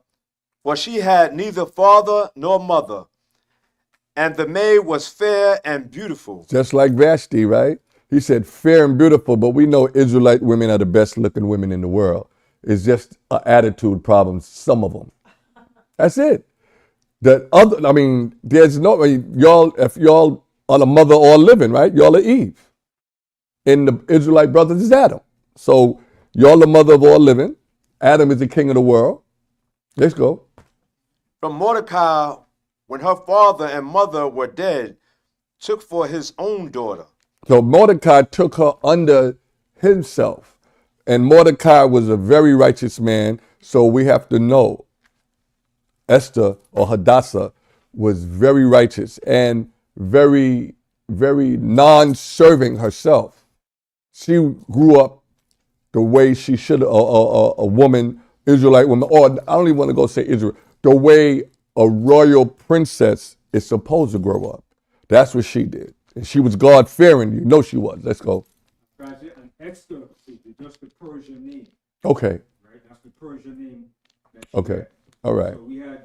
for she had neither father nor mother, and the maid was fair and beautiful. Just like Vashti, right? He said fair and beautiful, but we know Israelite women are the best looking women in the world. It's just an attitude problem, some of them. That's it. There's no, if y'all are the mother or living, right? Y'all are Eve. And the Israelite brothers is Adam. So y'all the mother of all living. Adam is the king of the world. Let's go. From Mordecai, when her father and mother were dead, took for his own daughter. So Mordecai took her under himself. And Mordecai was a very righteous man. So we have to know Esther or Hadassah was very righteous and very, very non-serving herself. She grew up the way she should, a woman, Israelite woman, or I don't even want to go say Israel, the way a royal princess is supposed to grow up. That's what she did. And she was God-fearing. You know she was. Let's go. And Esther is just the Persian name. Okay. Right? That's the Persian name. Okay. All right. So we had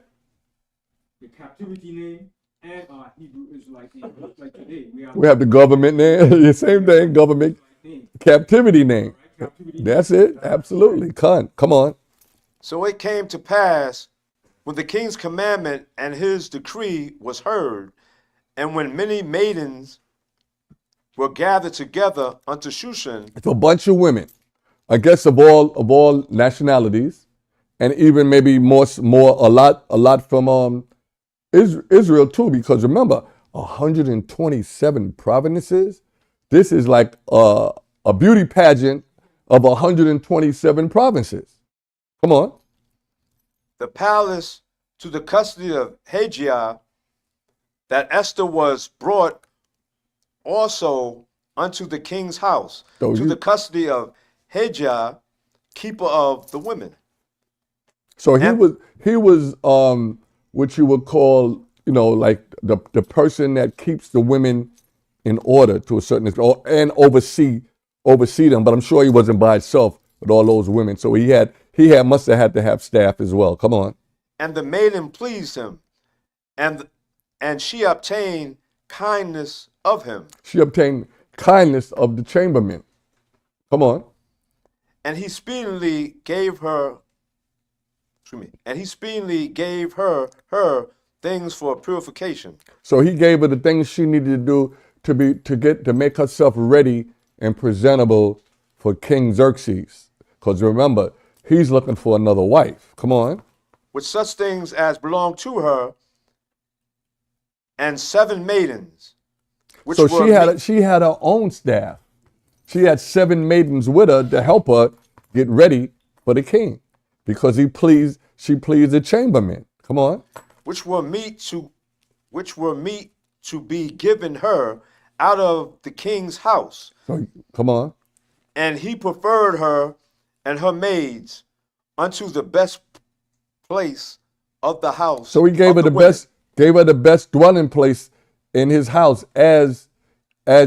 the captivity name, and Hebrew Israelite name. Just like today, We have the government name. The same thing, government name, captivity name. right? Captivity That's name. it. Absolutely. Come on. So it came to pass when the king's commandment and his decree was heard, and when many maidens were gathered together unto Shushan, It's a bunch of women, I guess of all nationalities, and even maybe a lot from Israel too, because remember, 127 provinces. This is like a beauty pageant of 127 provinces. Come on. the palace to the custody of Hagiah, that Esther was brought also unto the king's house, So to you- the custody of Hagiah, keeper of the women. So And- he was what you would call, like the person that keeps the women in order to a certain extent, and oversee them. But I'm sure he wasn't by himself with all those women. So he must have had to have staff as well. Come on. And the maiden pleased him, and she obtained kindness of him. She obtained kindness of the chamberlain. Come on. And he speedily gave her, her things for purification. So he gave her the things she needed to do to make herself ready and presentable for King Xerxes. Because remember, he's looking for another wife. Come on. With such things as belonged to her, and 7 maidens, which So were she had her own staff. She had 7 maidens with her to help her get ready for the king, because she pleased the chamberlain. Come on. which were meet to be given her out of the king's house. So come on. And he preferred her and her maids unto the best place of the house. So he gave her of the women. best dwelling place in his house as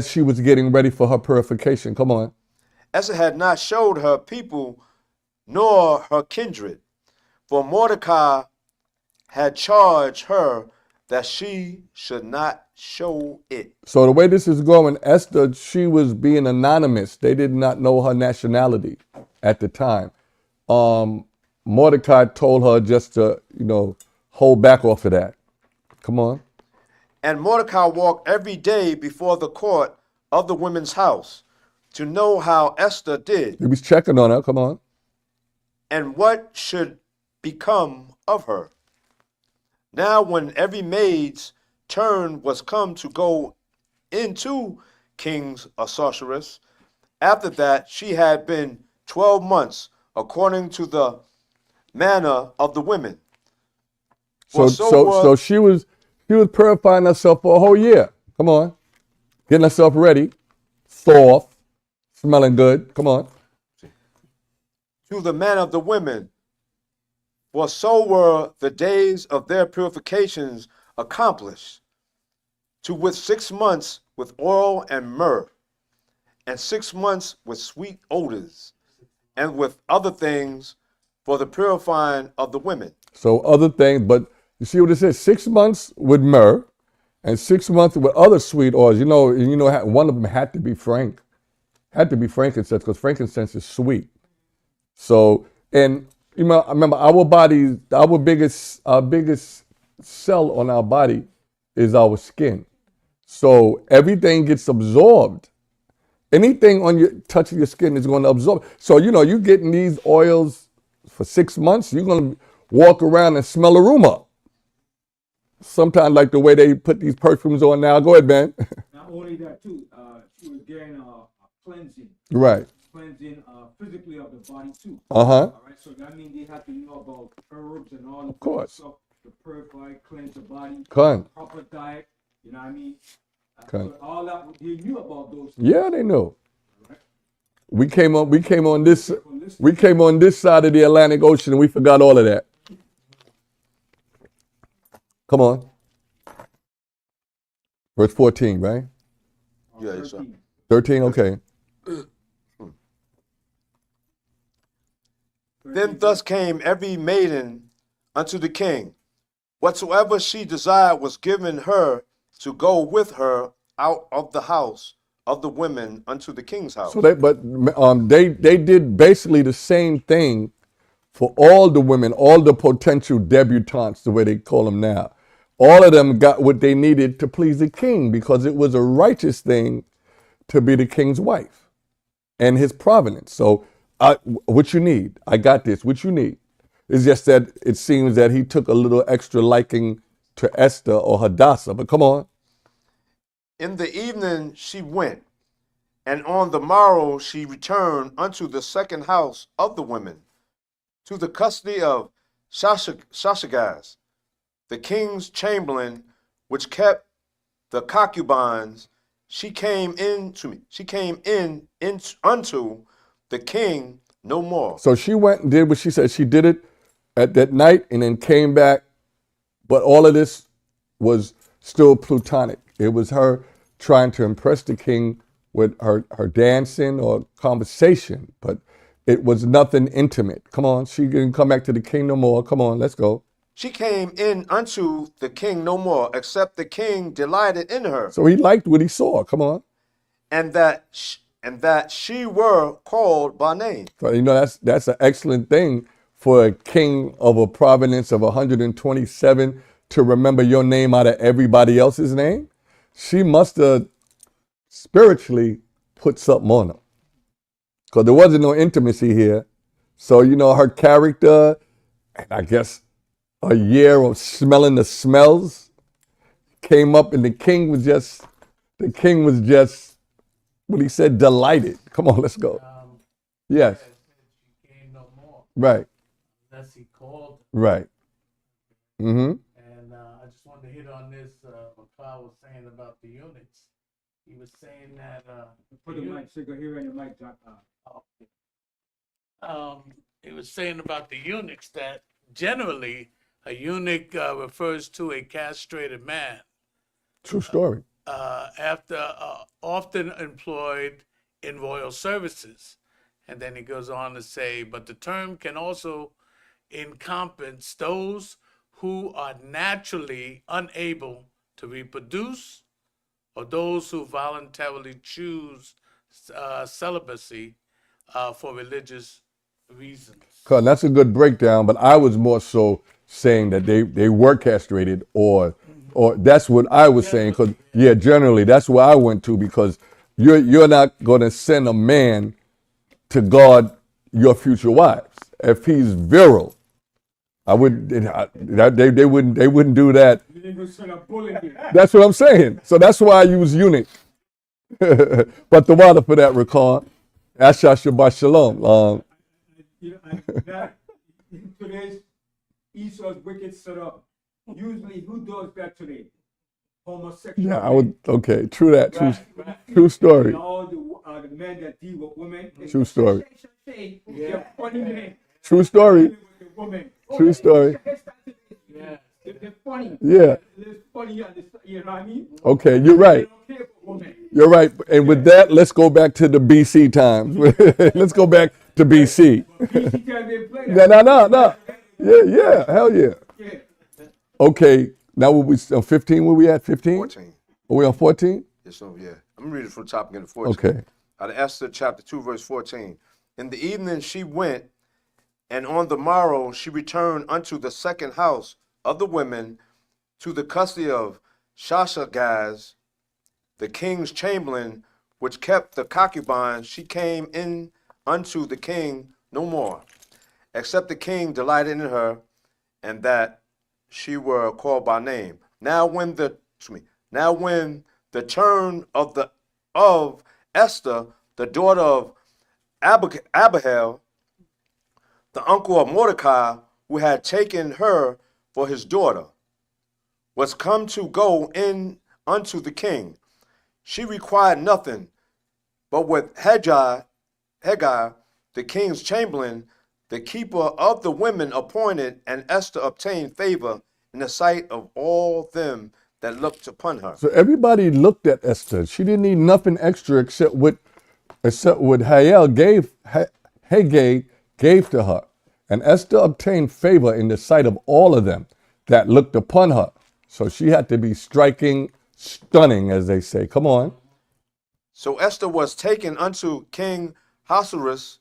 she was getting ready for her purification. Come on. Esther had not showed her people nor her kindred, for Mordecai had charged her that she should not show it. So the way this is going, Esther, she was being anonymous. They did not know her nationality at the time. Mordecai told her just to, hold back off of that. Come on. And Mordecai walked every day before the court of the women's house to know how Esther did He was checking on her. Come on. and what should become of her. Now, when every maid's turn was come to go into King's sorceress, after that she had been 12 months, according to the manner of the women. So she was purifying herself for a whole year. Come on. Getting herself ready, soft, smelling good. Come on. To the manner of the women, for so were the days of their purifications accomplished, to wit 6 months with oil and myrrh, and 6 months with sweet odors, and with other things for the purifying of the women. So other things, but you see what it says? 6 months with myrrh, and 6 months with other sweet oils. One of them had to be frankincense, because frankincense is sweet. So, and I remember our biggest cell on our body is our skin. So everything gets absorbed. Anything on your touching your skin is going to absorb. So you're getting these oils for 6 months. You're going to walk around and smell a room up. Sometimes like the way they put these perfumes on now. Go ahead, man. Not only that too, she was getting a cleansing. Right. Cleansing physically of the body too. Uh-huh. All right, so that means they have to know about herbs and all Of course. stuff to purify, cleanse the body, Con. proper diet. You know what I mean? Okay. So all that they knew about those. Yeah, they know. We came on this side of the Atlantic Ocean and we forgot all of that. Come on. Verse 14, right? Yeah, yes, sir. 13, okay. Then thus came every maiden unto the king, Whatsoever she desired was given her to go with her out of the house of the women unto the king's house. So they did basically the same thing for all the women, all the potential debutantes, the way they call them now. All of them got what they needed to please the king because it was a righteous thing to be the king's wife and his providence. So what you need? I got this. What you need? It's just that it seems that he took a little extra liking to Esther or Hadassah. But come on. In the evening she went, and on the morrow she returned unto the second house of the women, to the custody of Shashagaz, the king's chamberlain, which kept the concubines. She came in unto the king no more. So she went and did what she said. She did it at that night and then came back. But all of this was still plutonic. It was her trying to impress the king with her dancing or conversation, but it was nothing intimate. Come on, she didn't come back to the king no more. Come on, let's go. She came in unto the king no more, except the king delighted in her, So he liked what he saw. Come on. and that she were called by name. So, you know, that's an excellent thing for a king of a province of 127 to remember your name out of everybody else's name. She must have spiritually put something on him because there wasn't no intimacy here. So, you know, her character, and I guess a year of smelling the smells came up, and the king was just, what he said, delighted. Come on, let's go. Yes, She came no more right, unless he called. right. Mm-hmm. And I just wanted to hit on this, what Carl was saying about the eunuchs. He was saying that Put the mic, so you can hear in the mic drop out. he was saying about the eunuchs that generally a eunuch refers to a castrated man True story. after often employed in royal services. And then he goes on to say, but the term can also encompass those who are naturally unable to reproduce, or those who voluntarily choose celibacy for religious reasons. Cause that's a good breakdown, but I was more so saying that they were castrated, or that's what I was saying. Because generally that's where I went to, because you're not going to send a man to guard your future wives if he's virile. I would they wouldn't do that. You didn't go send a bullet here. That's what I'm saying. So that's why I use eunuch. But the water for that, Rakan. Asha Shabbat Shalom. You know, that in today's Esau's wicked setup, usually who does that today? Homosexual. Yeah, I would. Okay, true that. Right. True story. And all the men that deal with women. they True say, story. They're funny men. True story. With the woman. True story. Yeah. They're funny. Yeah. They're funny, you know what I mean? Okay, you're right. They don't care for women. You're right. And with that, let's go back to the BC times. Let's go back to BC. BC can't even play that. No. Yeah. Hell yeah. Yeah. Okay. Now we on 15? Where we at? 15? 14. Are we on 14? Yes, so yeah. I'm gonna read it from the top again to 14. Okay. Out of Esther chapter 2, verse 14. In the evening she went, and on the morrow she returned unto the second house of the women, to the custody of Shashagaz, the king's chamberlain, which kept the concubines. She came in unto the king no more, except the king delighted in her, and that she were called by name. Now when the turn of Esther, the daughter of Abihail, the uncle of Mordecai, who had taken her for his daughter, was come to go in unto the king. She required nothing, but with Haggai, the king's chamberlain, the keeper of the women appointed, and Esther obtained favor in the sight of all them that looked upon her. So everybody looked at Esther. She didn't need nothing extra except what Haggai gave to her. And Esther obtained favor in the sight of all of them. that looked upon her. So she had to be striking, stunning, as they say. Come on. So Esther was taken unto King Ahasuerus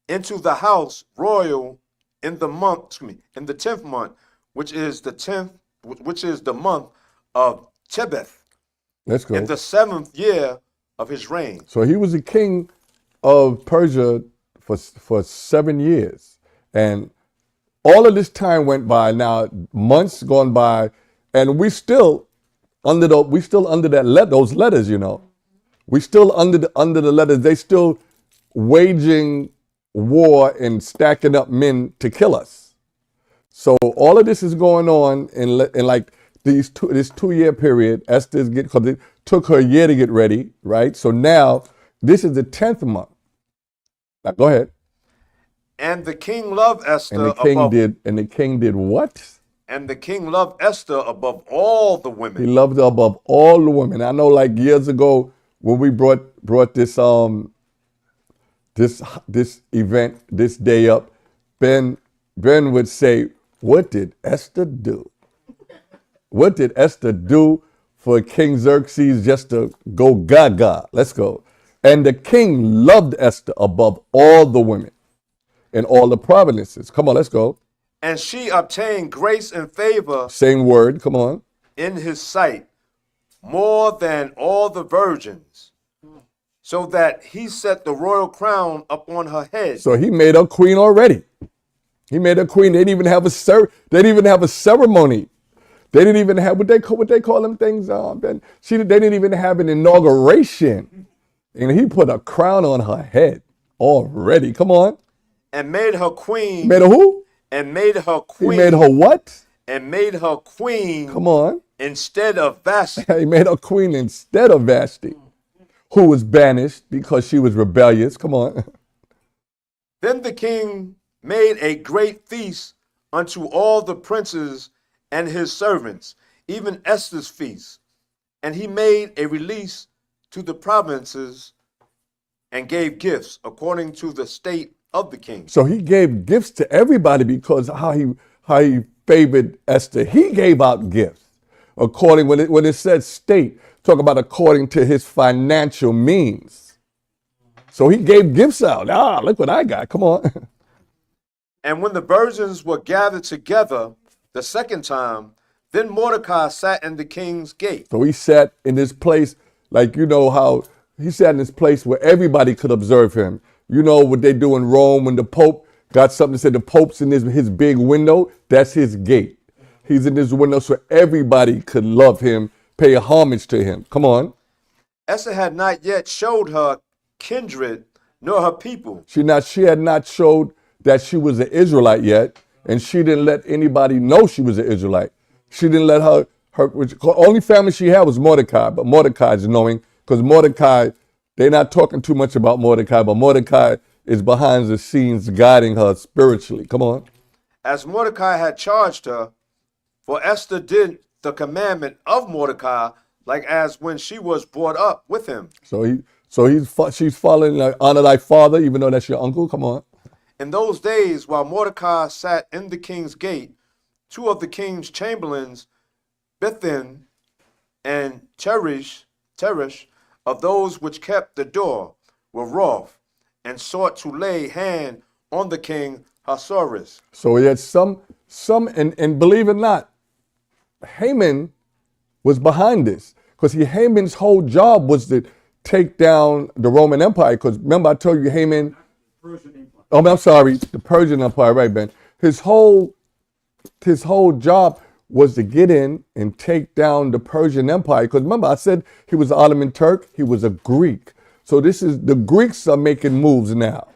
into the house royal in the month, in the 10th month, which is the month of Tebeth, Let's go. in the 7th year of his reign. So he was the king of Persia for 7 years. And all of this time went by. Now, months gone by, and we still under those letters, you know. We still under the letters. They still waging war and stacking up men to kill us. So all of this is going on in like this 2-year period. Esther's because it took her a year to get ready, right? So now this is the 10th month. Now go ahead. And the king loved Esther And the king did what? And the king loved Esther above all the He women. loved her above all the women. I know, like years ago when we brought this this event, this day up, Ben would say, "What did Esther do? What did Esther do for King Xerxes just to go gaga?" Let's go. And the king loved Esther above all the women in all the provinces. Come on, let's go. And she obtained grace and favor Same word. Come on. in his sight more than all the virgins, so that he set the royal crown upon her head. So he made her queen already. He made her queen. They didn't even have a ceremony. They didn't even have what they call them things. Ben. They didn't even have an inauguration, and he put a crown on her head already. Come on. And made her queen. Made her who? And made her queen. He made her what? And made her queen. Come on. Instead of Vashti. He made her queen instead of Vashti, who was banished because she was rebellious. Come on. Then the king made a great feast unto all the princes and his servants, even Esther's feast. And he made a release to the provinces and gave gifts according to the state of the king. So he gave gifts to everybody because how he favored Esther. He gave out gifts according when it said state, talk about according to his financial means. So he gave gifts out. Look what I got. Come on. And when the virgins were gathered together the second time, then Mordecai sat in the king's gate. So he sat in this place, like you know how he sat in this place where everybody could observe him. You know what they do in Rome when the Pope got something to say, the Pope's in his big window, that's his gate. He's in this window so everybody could love him, pay homage to him. Come on. Esther had not yet showed her kindred nor her people. She had not showed that she was an Israelite yet, and she didn't let anybody know she was an Israelite. She didn't let her only family she had was Mordecai, but Mordecai's knowing, because Mordecai, they're not talking too much about Mordecai, but Mordecai is behind the scenes guiding her spiritually. Come on. As Mordecai had charged her, for Esther did the commandment of Mordecai, like as when she was brought up with him. She's following like, honor thy father, even though that's your uncle. Come on. In those days, while Mordecai sat in the king's gate, 2 of the king's chamberlains, Bithan and Teresh, of those which kept the door, were wroth, and sought to lay hand on the king Ahasuerus. So he had some, and believe it or not, Haman was behind this, because Haman's whole job was to take down the Roman Empire. Because remember, I told you Haman. Persian Empire. Oh, I'm sorry, the Persian Empire, right, Ben? His whole job was to get in and take down the Persian Empire. Because remember, I said he was an Ottoman Turk, he was a Greek. So the Greeks are making moves now.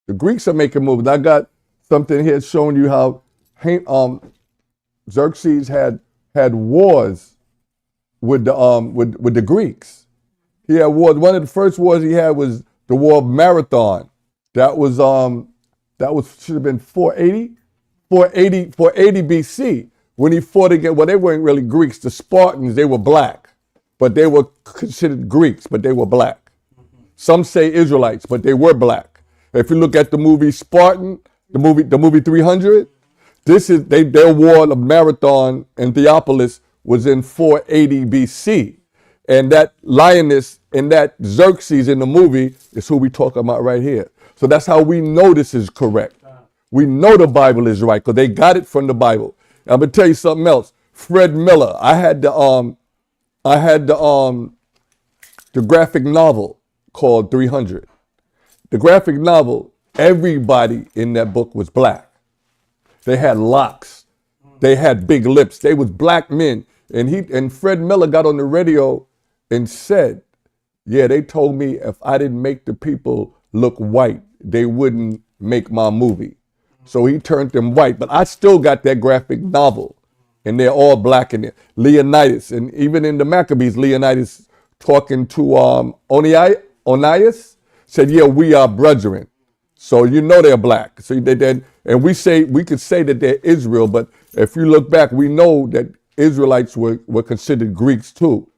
The Greeks are making moves. I got something here showing you how Xerxes had wars with the Greeks. He had wars. One of the first wars he had was the War of Marathon. That should have been 480 BC when he fought against, well, they weren't really Greeks. The Spartans, they were black, but they were considered Greeks, but they were black. Some say Israelites, but they were black. If you look at the movie Spartan, the movie 300, their war of Marathon and Theopolis was in 480 BC. And that lioness and that Xerxes in the movie is who we talking about right here. So that's how we know this is correct. We know the Bible is right because they got it from the Bible. I'm gonna tell you something else. Fred Miller, I had the graphic novel called 300. The graphic novel, everybody in that book was black. They had locks. They had big lips. They was black men. And Fred Miller got on the radio and said, yeah, they told me if I didn't make the people look white, they wouldn't make my movie. So he turned them white. But I still got that graphic novel. And they're all black in there. Leonidas, and even in the Maccabees, Leonidas talking to Onias said, yeah, we are brethren. So you know they're black. So and we could say that they're Israel, but if you look back, we know that Israelites were considered Greeks too.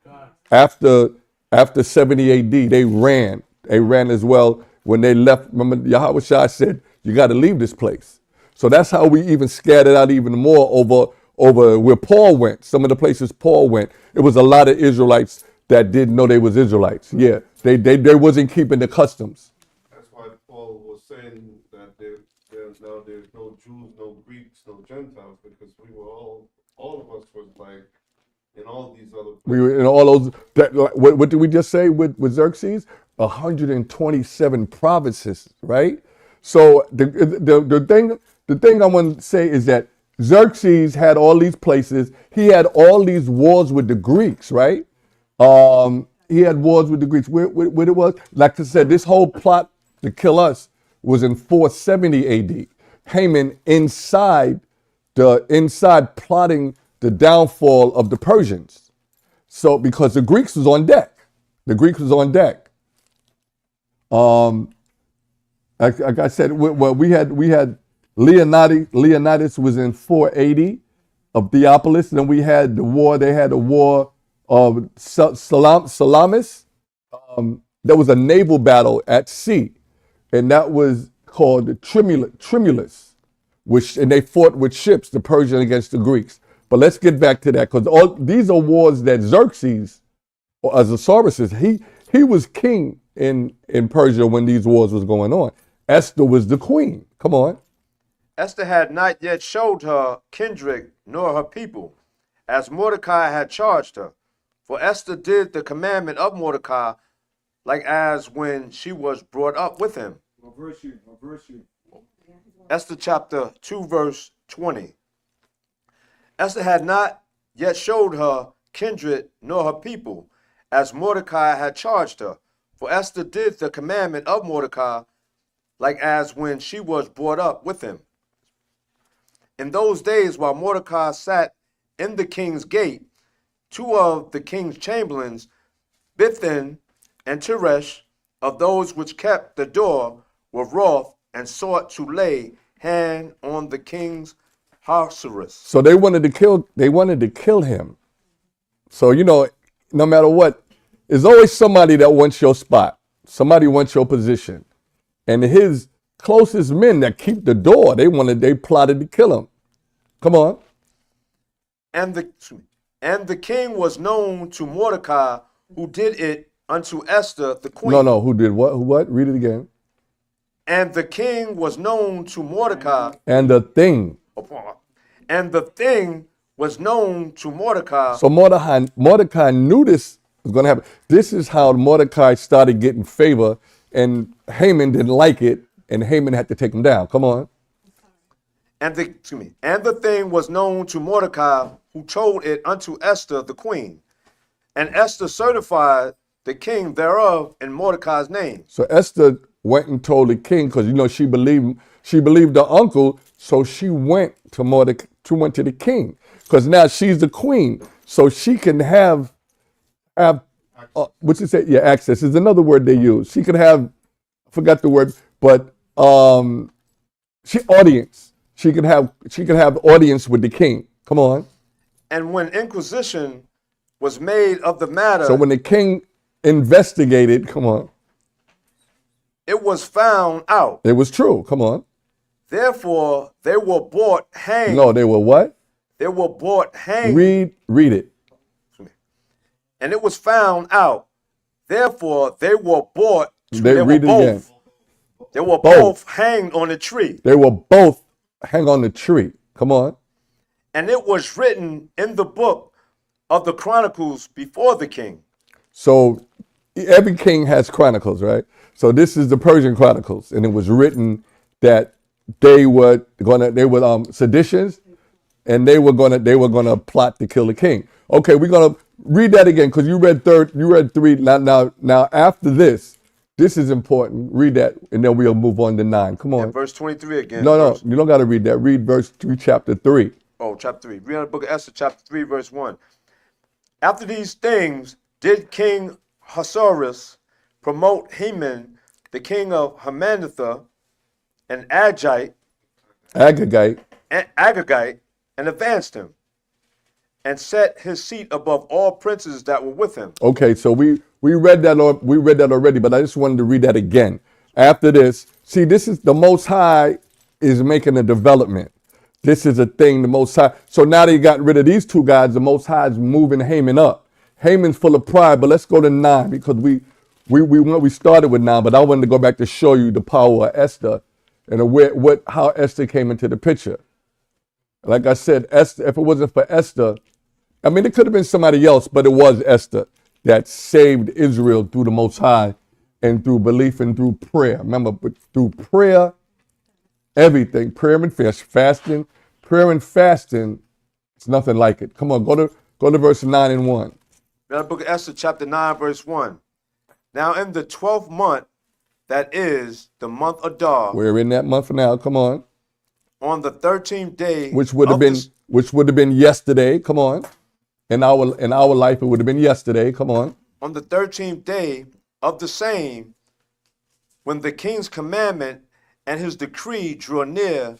After 70 AD, they ran. They ran as well when they left. Remember, Yahweh Shai said, you got to leave this place. So that's how we even scattered out even more over where Paul went. Some of the places Paul went, it was a lot of Israelites that didn't know they was Israelites. Yeah, they wasn't keeping the customs. That's why Paul was saying that now there's no Jews, no Greeks, no Gentiles, because we were all of us was like in all these other places. We were in all those. What did we just say with Xerxes? 127 provinces, right? So the thing I want to say is that Xerxes had all these places. He had all these wars with the Greeks, right? He had wars with the Greeks. Where it was, like I said, this whole plot to kill us was in 470 AD. Haman inside plotting the downfall of the Persians. So because the Greeks was on deck. Like I said, we had Leonidas was in 480 of Theopolis. Then we had the war. They had a war of Salamis. There was a naval battle at sea, and that was called the Tremulus, and they fought with ships, the Persian against the Greeks. But let's get back to that, because all these are wars that Xerxes, or Ahasuerus, he was king in Persia when these wars was going on. Esther was the queen. Come on. Esther had not yet showed her kindred nor her people, as Mordecai had charged her. For Esther did the commandment of Mordecai, like as when she was brought up with him. What verse you? Esther chapter 2, verse 20. Esther had not yet showed her kindred nor her people, as Mordecai had charged her. For Esther did the commandment of Mordecai, like as when she was brought up with him. In those days, while Mordecai sat in the king's gate, two of the king's chamberlains, Bithan and Teresh, of those which kept the door, were wroth and sought to lay hand on the king's Ahasuerus. So they wanted to kill him. So, no matter what, there's always somebody that wants your spot. Somebody wants your position. And his closest men that keep the door, they plotted to kill him. Come on. And the king was known to Mordecai, who did it unto Esther the queen. No, who did what? Who what? Read it again. And the king was known to Mordecai. And the thing. And the thing was known to Mordecai. So Mordecai knew this was going to happen. This is how Mordecai started getting favor, and Haman didn't like it, and Haman had to take him down. Come on. And the thing was known to Mordecai, who told it unto Esther the queen. And Esther certified the king thereof in Mordecai's name. So Esther went and told the king, because she believed her uncle, so she went to Mordecai. She went to the king, because now she's the queen, so she can have what's it say? Yeah, access is another word they use. She can have, I forgot the word, but audience. She can have audience with the king. Come on. And when inquisition was made of the matter, so when the king investigated, come on, it was found out. It was true. Come on. Therefore they were bought hanged. No, they were what? They were bought hanged. Read it. And it was found out. Therefore they were bought. They were read it both. again. They were Both. both hanged on a tree. They were both hang on the tree. Come on. And it was written in the book of the Chronicles before the king. So every king has chronicles, right? So this is the Persian Chronicles, and it was written that they were seditions, and they were gonna plot to kill the king. Okay, we're gonna read that again because you read 3. Now after this is important. Read that, and then we'll move on to 9. Come on. And verse 23 again. No, you don't got to read that. Read verse 3, chapter 3. Oh, chapter 3. Read out the book of Esther, chapter 3, verse 1. After these things did King Ahasuerus promote Haman, the king of Hamadatha, and Agagite, and advanced him, and set his seat above all princes that were with him. Okay, so we read that already, but I just wanted to read that again. After this, see, this is the Most High is making a development. This is a thing, the Most High. So now they got rid of these 2 guys. The Most High is moving Haman up. Haman's full of pride, but let's go to 9 because we started with 9, but I wanted to go back to show you the power of Esther and how Esther came into the picture. Like I said, Esther, if it wasn't for Esther, I mean, it could have been somebody else, but it was Esther that saved Israel through the Most High and through belief and through prayer. Remember, through prayer, everything, prayer and fasting, it's nothing like it. Come on, go to verse 9 and 1. Now, the book of Esther, chapter 9, verse 1. Now, in the 12th month, that is the month of Adar, We're in that month now. Come on, on the 13th day, which would have been yesterday. Come on, in our life, it would have been yesterday. Come on. on the 13th day of the same, when the king's commandment and his decree drew near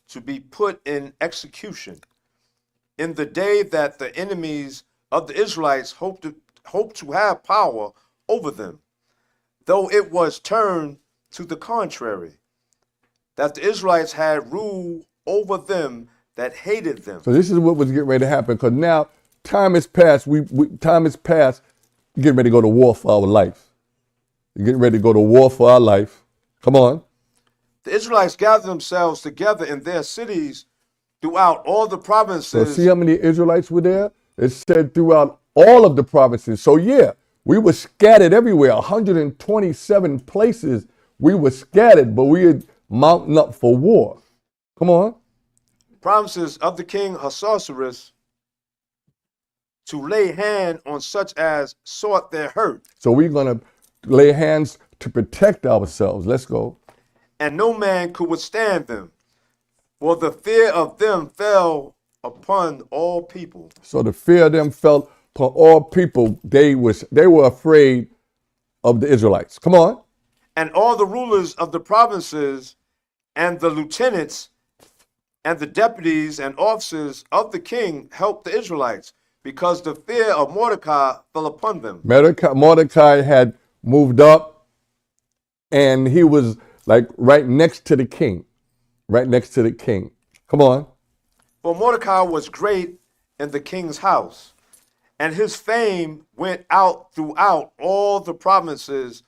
to be put in execution, in the day that the enemies of the Israelites hoped to have power over them, though it was turned to the contrary, that the Israelites had rule over them that hated them. So this is what was getting ready to happen because now time has passed. Time has passed. We're getting ready to go to war for our life. We're getting ready to go to war for our life. Come on. The Israelites gathered themselves together in their cities throughout all the So provinces. see how many Israelites were there? It said throughout all of the provinces. So yeah, we were scattered everywhere. 127 places we were scattered, but we had mounting up for war. Come on. Provinces of the king Ahasuerus to lay hand on such as sought their hurt, So we're going to lay hands to protect ourselves. Let's go. and no man could withstand them, for the fear of them fell upon all people. So the fear of them fell upon all people. They were afraid of the Israelites. Come on. And all the rulers of the provinces and the lieutenants and the deputies and officers of the king helped the Israelites, because the fear of Mordecai fell upon them. Mordecai had moved up, and he was like right next to the king. Right next to the king. Come on. For Mordecai was great in the king's house, and his fame went out throughout all the provinces,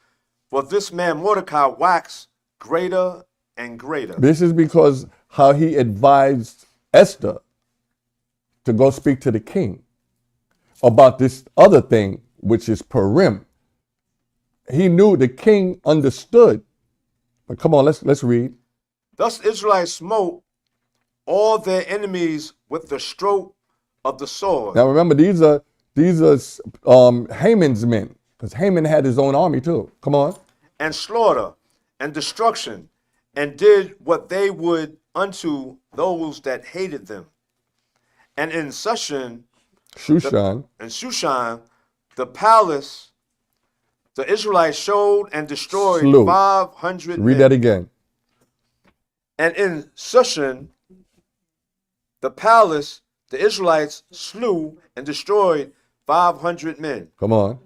for this man Mordecai waxed greater and greater. This is because how he advised Esther to go speak to the king about this other thing, which is Purim. He knew the king understood. But come on, let's read. Thus the Israelites smote all their enemies with the stroke of the sword. Now remember, these are Haman's men, because Haman had his own army too. Come on. And slaughter and destruction, and did what they would unto those that hated them. And in Shushan, the palace, the Israelites showed and destroyed Slew. 500 Read men. that again. And in Shushan, the palace, the Israelites slew and destroyed 500 men. Come on.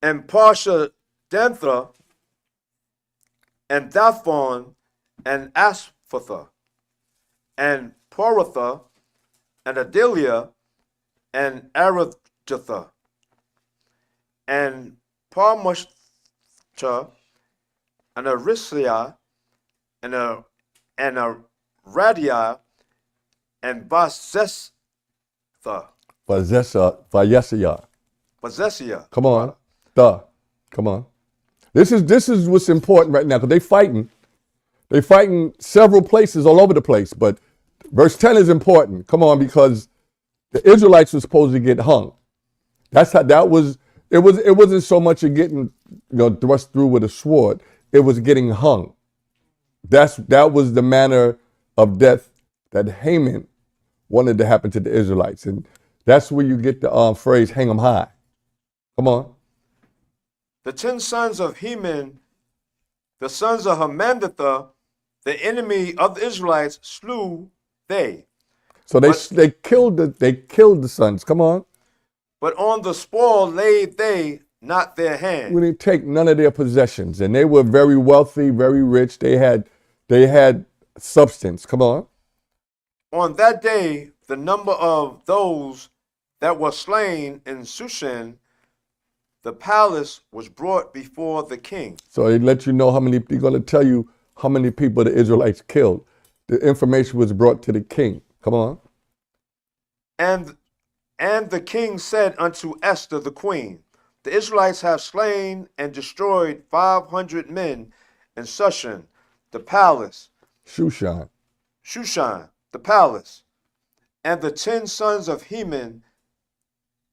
And Parsha Dantha and Daphon and Asphatha, and Poratha, and Adelia, and Arathatha, and Parmashta, and Arisia, and a Radia, and Vasestha, Vayesiyah. Vazesia. Come on. Come on. This is what's important right now, because they fighting several places all over the place. But verse 10 is important. Come on, because the Israelites were supposed to get hung. That's how that was. It wasn't so much of getting thrust through with a sword. It was getting hung. That was the manner of death that Haman wanted to happen to the Israelites, and that's where you get the phrase "hang 'em high." Come on. The 10 sons of Heman, the sons of Hamandatha, the enemy of the Israelites, slew they. So they killed the sons. Come on. But on the spoil laid they not their hand. We didn't take none of their possessions, and they were very wealthy, very rich. They had substance. Come on. On that day, the number of those that were slain in Shushan, the palace, was brought before the king. So they let you know how many. They're going to tell you how many people the Israelites killed. The information was brought to the king. Come on. And the king said unto Esther the queen, the Israelites have slain and destroyed 500 men in Shushan, the palace, Shushan. the palace, and the 10 sons of Heman.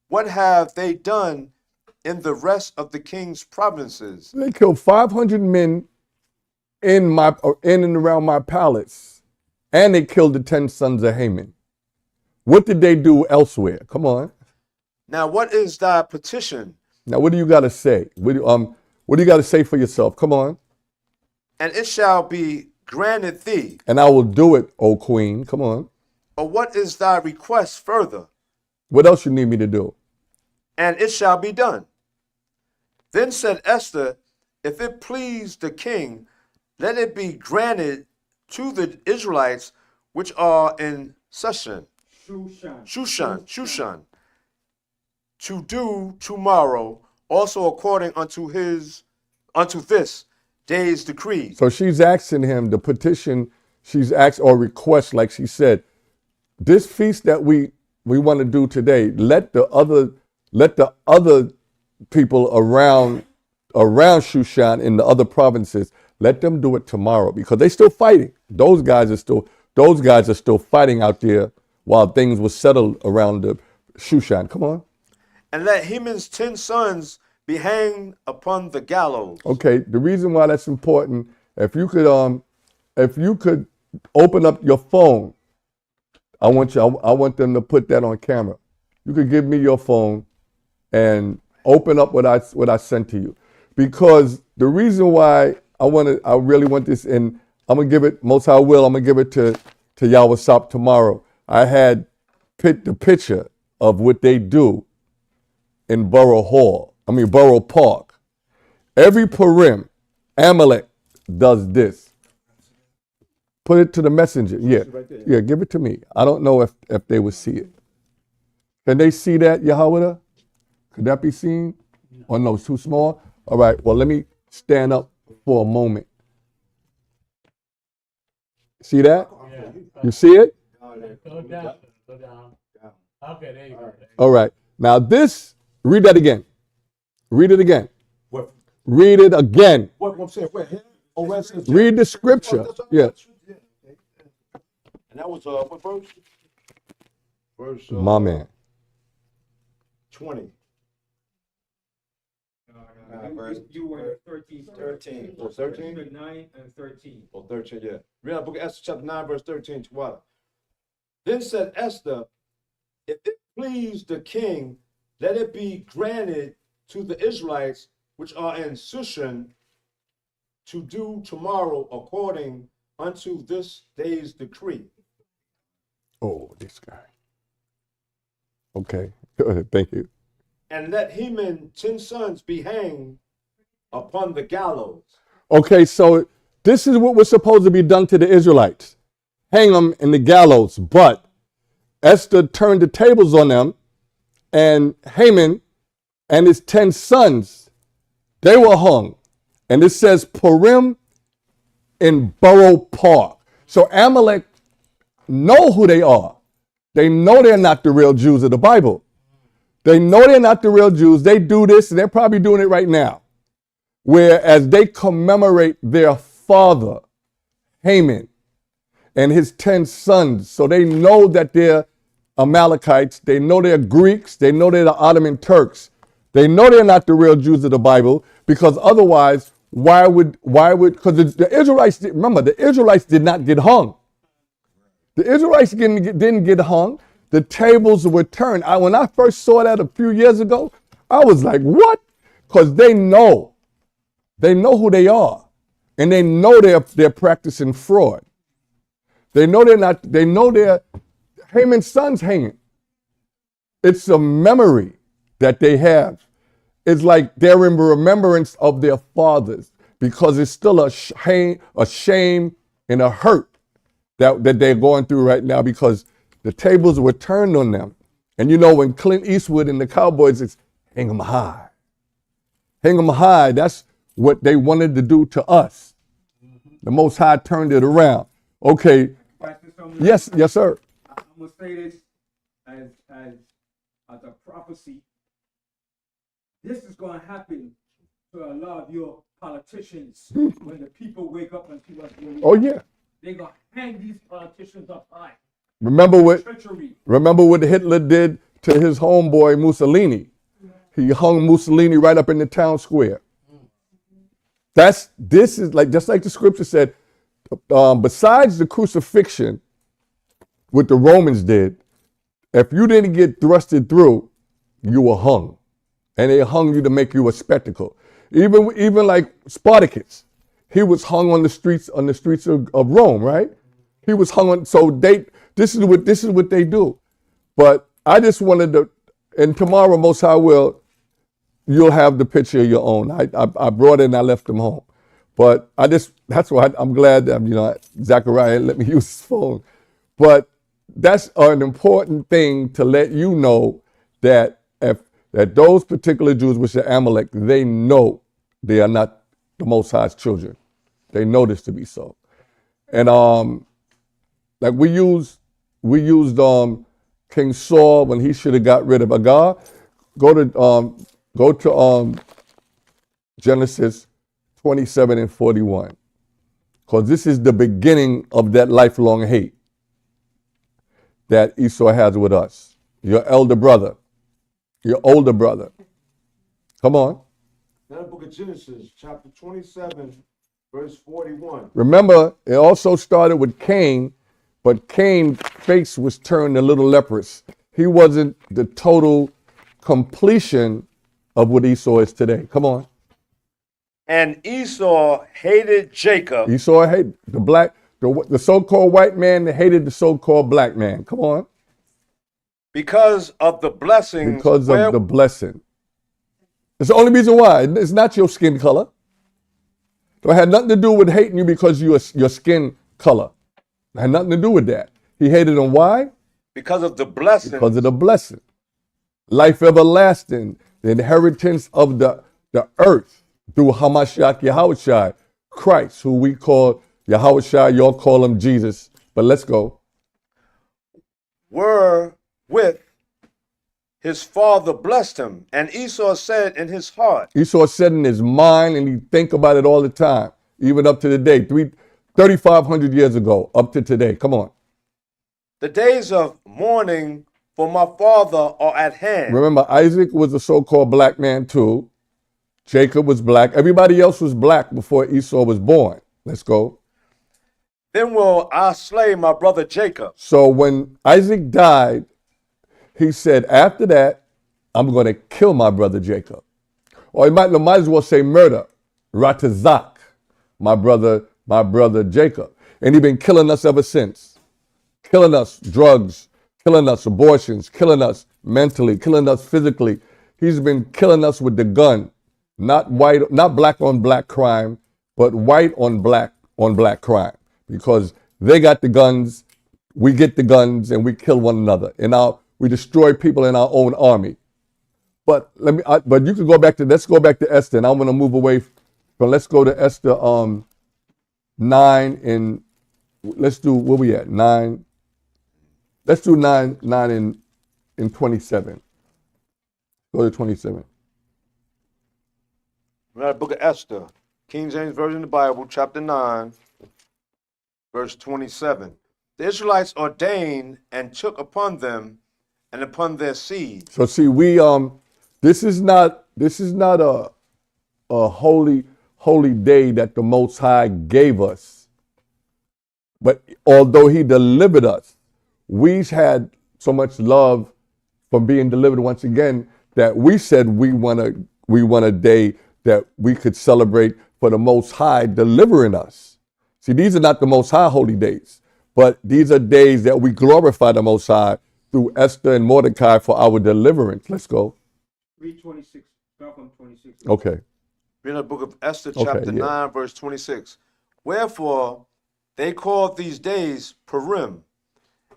What have they done in the rest of the king's provinces? They killed 500 men in and around my palace, and they killed the 10 sons of Haman. What did they do elsewhere? Come on. Now, what is thy petition? Now, what do you got to say? What do you got to say for yourself? Come on. And it shall be granted thee. And I will do it, O queen. Come on. Or what is thy request further? What else you need me to do? And it shall be done. Then said Esther, if it please the king, let it be granted to the Israelites which are in Shushan, to do tomorrow also according unto this day's decree. So she's asking him the petition. She's asked or request, like she said, this feast that we want to do today. Let the other people around Shushan in the other provinces, let them do it tomorrow, because they're still fighting. Those guys are still fighting out there while things were settled around the Shushan. Come on. And let Haman's 10 sons be hanged upon the gallows. Okay, the reason why that's important, if you could open up your phone, I want them to put that on camera. You could give me your phone and open up what I sent to you, because the reason why I really want this, and I'm gonna give it, most I will, I'm gonna give it to Yawasop tomorrow. I had the picture of what they do in Borough Park. Every Purim, Amalek does this. Put it to the messenger. Yeah, give it to me. I don't know if they would see it. Can they see that, Yahweh? Could that be seen? Or no, it's too small? All right, well, let me stand up for a moment. See that? Yeah. You see it? Go down. Okay, there you go. All right. Now this, read that again. Read it again. What? Read it again. What I'm saying? Where? Oh, where it says- Read the scripture. Yeah. And that was what verse? Verse My man. 20. You were 13. 13. Oh, 13? 9 and 13. Oh, 13, yeah. Read the book of Esther, chapter 9, verse 13 to 12. Then said Esther, if it please the king, let it be granted to the Israelites which are in Shushan to do tomorrow according unto this day's decree. Oh, this guy. Okay. Go ahead. Thank you. And let Haman 10 sons be hanged upon the gallows. Okay, so This is what was supposed to be done to the Israelites. Hang them in the gallows. But Esther turned the tables on them, and Haman and his 10 sons, they were hung. And it says Purim in Borough Park. So Amalek know who they are. They know they're not the real Jews of the Bible. They know they're not the real Jews. They do this, and they're probably doing it right now. Whereas they commemorate their father, Haman, and his 10 sons. So they know that they're Amalekites. They know they're Greeks. They know they're the Ottoman Turks. They know they're not the real Jews of the Bible, because otherwise, because the Israelites, remember, the Israelites did not get hung. The Israelites didn't get hung. The tables were turned. When I first saw that a few years ago, I was like, what? Because they know who they are. And they know they're practicing fraud. They know they're Haman's sons hanging. It's a memory that they have. It's like they're in remembrance of their fathers, because it's still a shame and a hurt that they're going through right now, because the tables were turned on them. And you know, when Clint Eastwood and the Cowboys, it's hang 'em high. Hang 'em high. That's what they wanted to do to us. The Most High turned it around. Okay. Yes, sir. I'm gonna say this as a prophecy. This is gonna happen to a lot of your politicians when the people wake up and see what's going on. Oh yeah. They're gonna hang these politicians up high. Remember Treachery. what Hitler did to his homeboy Mussolini? He hung Mussolini right up in the town square. This is like, just like the scripture said, besides the crucifixion, what the Romans did, if you didn't get thrusted through, you were hung. And they hung you to make you a spectacle. Even like Spartacus, he was hung on the streets of Rome, right? He was hung on. So this is what they do. But I just wanted to, and tomorrow, Most High will, you'll have the picture of your own. I brought it and I left them home. But that's why I'm glad that, Zachariah let me use his phone. But that's an important thing to let you know that that those particular Jews, which are Amalek, they know they are not the Most High's children. They know this to be so. And like we used King Saul when he should have got rid of Agar. Go to Genesis 27 and 41, because this is the beginning of that lifelong hate that Esau has with us. Your elder brother, your older brother. Come on. Now the book of Genesis, chapter 27, verse 41. Remember, it also started with Cain, but Cain's face was turned a little leprous. He wasn't the total completion of what Esau is today. Come on. And Esau hated Jacob. Esau hated the so-called white man that hated the so-called black man. Come on. Because of the blessings. Because of the blessing. It's the only reason why. It's not your skin color. So it had nothing to do with hating you because your skin color. It had nothing to do with that. He hated him. Why? Because of the blessing. Because of the blessing. Life everlasting. The inheritance of the earth through Hamashiach Yahushua, Christ, who we call Yahushua. Y'all call him Jesus. But let's go. Were with his father blessed him. And Esau said in his heart. Esau said in his mind, and he think about it all the time, even up to the day, 3,500 years ago, up to today. Come on. The days of mourning for my father are at hand. Remember, Isaac was a so-called black man too. Jacob was black. Everybody else was black before Esau was born. Let's go. Then will I slay my brother Jacob. So when Isaac died, he said, after that, I'm going to kill my brother Jacob. Or he might as well say murder. Ratazak, my brother Jacob. And he's been killing us ever since. Killing us, drugs, killing us, abortions, killing us mentally, killing us physically. He's been killing us with the gun. Not black on black crime, but white on black on black crime because they got the guns, we get the guns, and we kill one another. And we destroy people in our own army. But but you could go back to, let's go back to Esther, and I'm going to move away from, let's go to Esther 9 and let's do, where we at, 9. Let's do 9 and 27. Go to 27. We're at the book of Esther, King James Version of the Bible, chapter 9, verse 27. The Israelites ordained and took upon them and upon their seed. So see, this is not a holy day that the Most High gave us. But although he delivered us, we had so much love from being delivered once again that we said we want a day that we could celebrate for the Most High delivering us. See, these are not the Most High holy days, but these are days that we glorify the Most High through Esther and Mordecai for our deliverance. Let's go. Read 26, start from 26. Okay. We're in the book of Esther, chapter 9, verse 26. Wherefore they called these days Purim,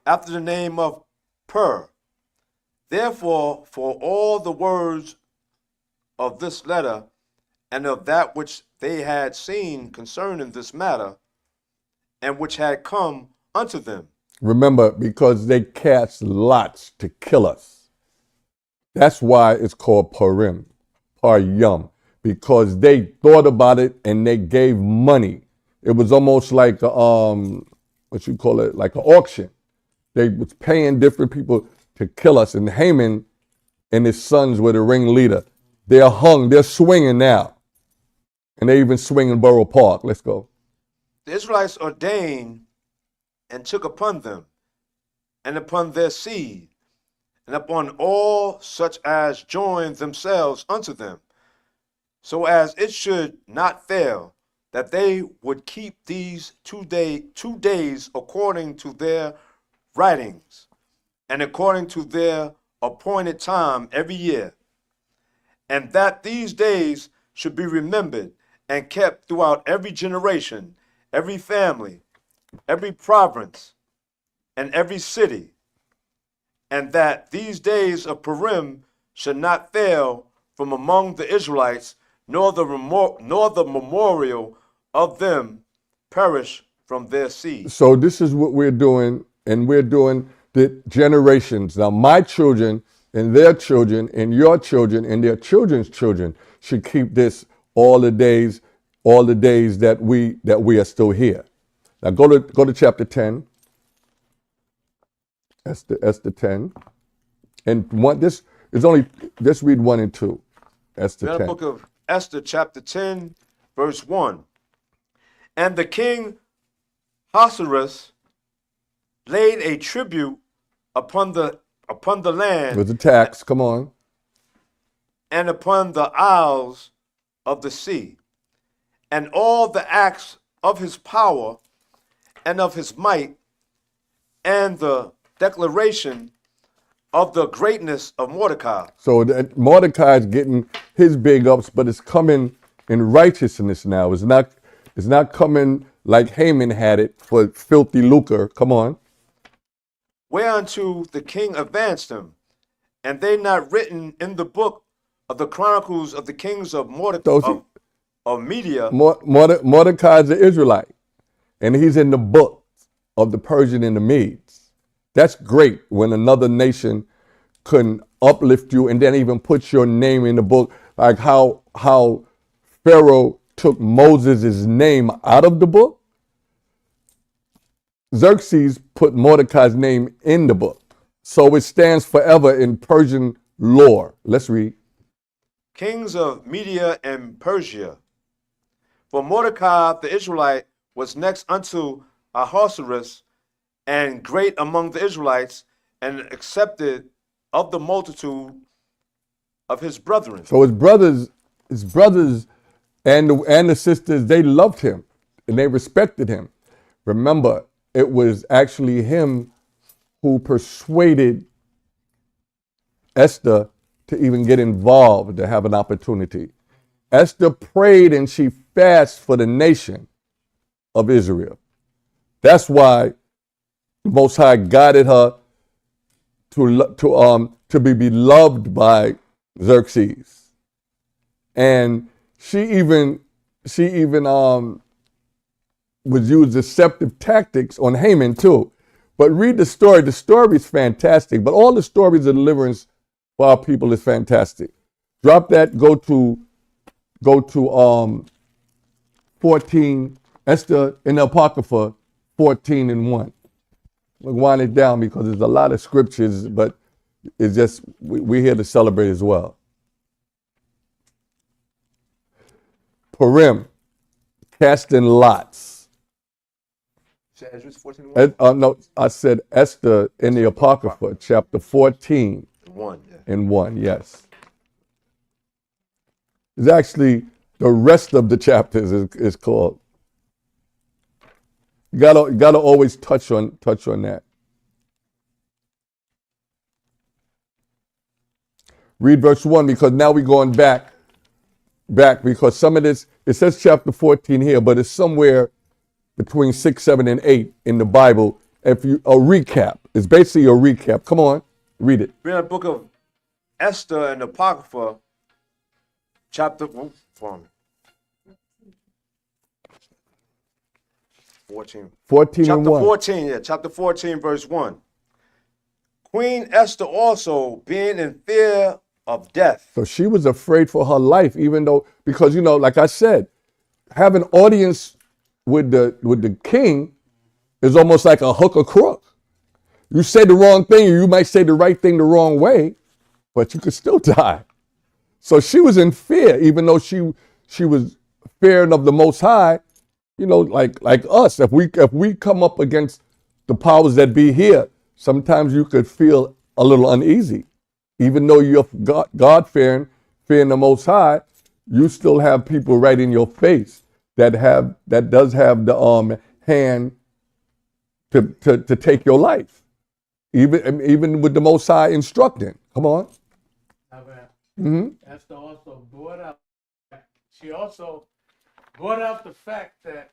after the name of Pur. Therefore, for all the words of this letter and of that which they had seen concerning this matter, and which had come unto them. Remember, because they cast lots to kill us. That's why it's called Purim, Paryum, because they thought about it and they gave money. It was almost like what you call it, like an auction. They was paying different people to kill us, and Haman and his sons were the ringleader. They're hung, they're swinging now. And they even swing in Borough Park. Let's go. The Israelites ordained and took upon them, and upon their seed, and upon all such as joined themselves unto them, so as it should not fail, that they would keep these 2 days according to their writings, and according to their appointed time every year, and that these days should be remembered and kept throughout every generation, every family, every province, and every city, and that these days of Purim should not fail from among the Israelites, nor the memorial of them perish from their seed. So this is what we're doing, and we're doing the generations. Now my children and their children and your children and their children's children should keep this all the days that we are still here. Now go to chapter 10. Esther 10. And this is only, let's read 1 and 2. Esther 10. In the book of Esther, chapter 10, verse 1. And the king Ahasuerus laid a tribute upon the land. It was a tax, come on. And upon the isles of the sea, and all the acts of his power and of his might, and the declaration of the greatness of Mordecai. So Mordecai is getting his big ups, but it's coming in righteousness now. It's not coming like Haman had it for filthy lucre. Come on. Whereunto the king advanced him, and they not written in the book of the chronicles of the kings of Mordecai of Media. Mordecai is an Israelite, and he's in the book of the Persian and the Medes. That's great when another nation can uplift you and then even put your name in the book, like how Pharaoh took Moses' name out of the book. Xerxes put Mordecai's name in the book. So it stands forever in Persian lore. Let's read. Kings of Media and Persia. For Mordecai the Israelite was next unto Ahasuerus, and great among the Israelites, and accepted of the multitude of his brethren. So his brothers and the sisters, they loved him and they respected him. Remember, it was actually him who persuaded Esther to even get involved, to have an opportunity. Esther prayed and she fasted for the nation. of Israel. That's why the Most High guided her to be beloved by Xerxes. And she even would use deceptive tactics on Haman too. But read the story. The story is fantastic. But all the stories of deliverance for our people is fantastic. Drop that. Go to 14, Esther in the Apocrypha 14:1. We'll wind it down because there's a lot of scriptures, but it's just we're here to celebrate as well. Purim, casting lots. Ezra 14:1. No, I said Esther in the Apocrypha, chapter 14 1. Yeah. and 1, yes. It's actually the rest of the chapters is called. You gotta always touch on that. Read verse 1 because now we're going back because some of this, it says chapter 14 here, but it's somewhere between 6, 7, and 8 in the Bible. A recap. It's basically a recap. Come on, read it. We're in the book of Esther and the Apocrypha, chapter 14. 14 Chapter and 1. 14, yeah, chapter 14, verse 1. Queen Esther also, being in fear of death. So she was afraid for her life, even though, because, like I said, having audience with the king is almost like a hook or crook. You say the wrong thing, or you might say the right thing the wrong way, but you could still die. So she was in fear, even though she was fearing of the Most High. Like us, if we come up against the powers that be here, sometimes you could feel a little uneasy. Even though you're God-fearing, fearing the Most High, you still have people right in your face that does have the hand to take your life. Even with the Most High instructing. Come on. Esther also brought up. She also brought out the fact that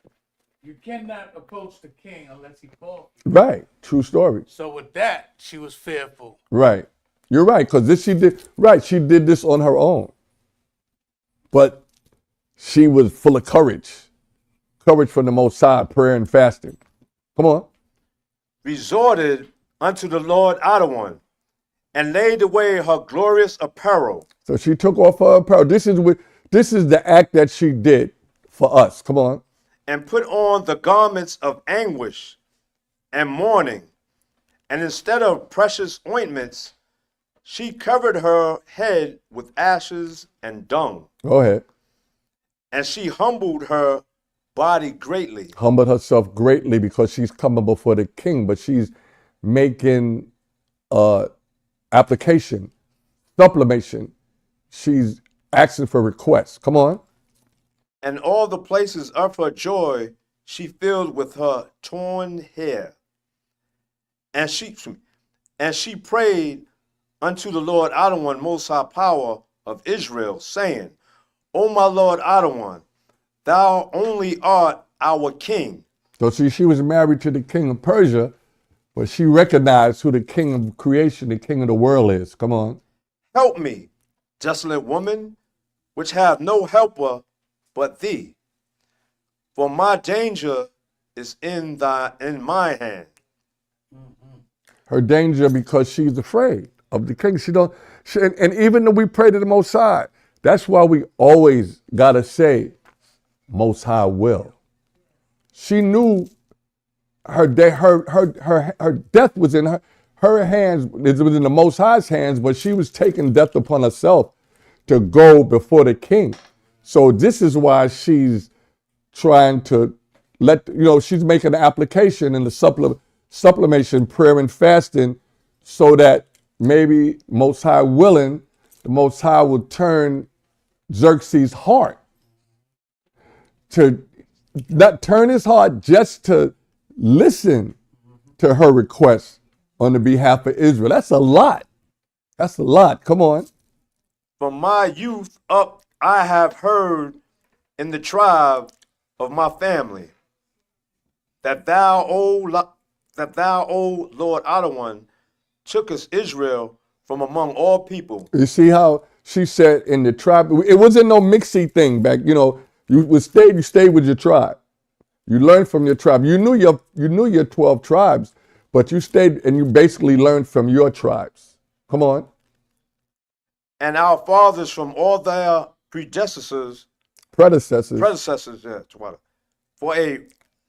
you cannot approach the king unless he calls you. Right. True story. So with that, she was fearful. Right. You're right, because she did this on her own. But she was full of courage. Courage from the Most High, prayer and fasting. Come on. Resorted unto the Lord Adonai, and laid away her glorious apparel. So she took off her apparel. This is the act that she did for us. Come on. And put on the garments of anguish and mourning, and instead of precious ointments, she covered her head with ashes and dung. Go ahead. And she humbled her body greatly. Humbled herself greatly because she's coming before the king, but she's making application, sublimation. She's asking for requests. Come on. And all the places of her joy she filled with her torn hair. And she prayed unto the Lord Adonai, Most High Power of Israel, saying, O my Lord Adonai, thou only art our king. So she was married to the king of Persia, but she recognized who the king of creation, the king of the world is. Come on. Help me, desolate woman, which have no helper but thee. For my danger is in my hand. Her danger because she's afraid of the king. And even though we pray to the Most High, that's why we always gotta say, Most High will. She knew her death was in her hands. It was in the Most High's hands, but she was taking death upon herself to go before the king. So this is why she's trying to she's making an application in the supplementation, prayer and fasting, so that maybe Most High willing, the Most High will turn Xerxes' heart to not turn his heart just to listen to her request on the behalf of Israel. That's a lot. That's a lot. Come on. From my youth up, I have heard in the tribe of my family that thou, O Lord Adonai, tookest Israel from among all people. You see how she said in the tribe, it wasn't no mixy thing back, you stayed with your tribe. You learned from your tribe. You knew your 12 tribes, but you stayed and you basically learned from your tribes. Come on. And our fathers from all their predecessors, Predecessors. for a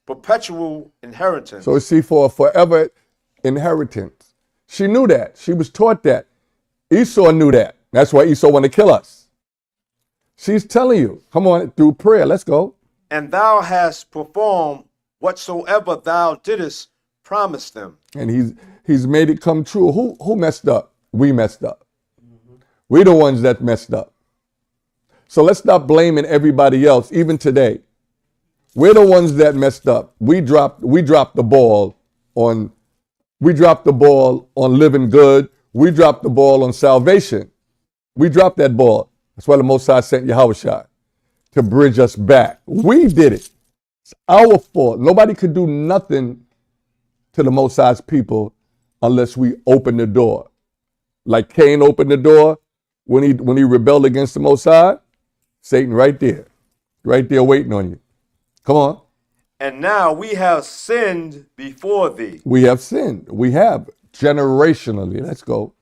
perpetual inheritance. So see, for a forever inheritance. She knew that. She was taught that. Esau knew that. That's why Esau wanted to kill us. She's telling you, come on, through prayer. Let's go. And thou hast performed whatsoever thou didst promise them. And he's made it come true. Who messed up? We messed up. We're the ones that messed up. So let's stop blaming everybody else, even today. We're the ones that messed up. We dropped the ball on living good. We dropped the ball on salvation. We dropped that ball. That's why the Most High sent Yahushua to bridge us back. We did it. It's our fault. Nobody could do nothing to the Most High's people unless we open the door. Like Cain opened the door when he rebelled against the Most High. Satan right there waiting on you. Come on. And now we have sinned before thee. We have sinned. We have generationally. Let's go.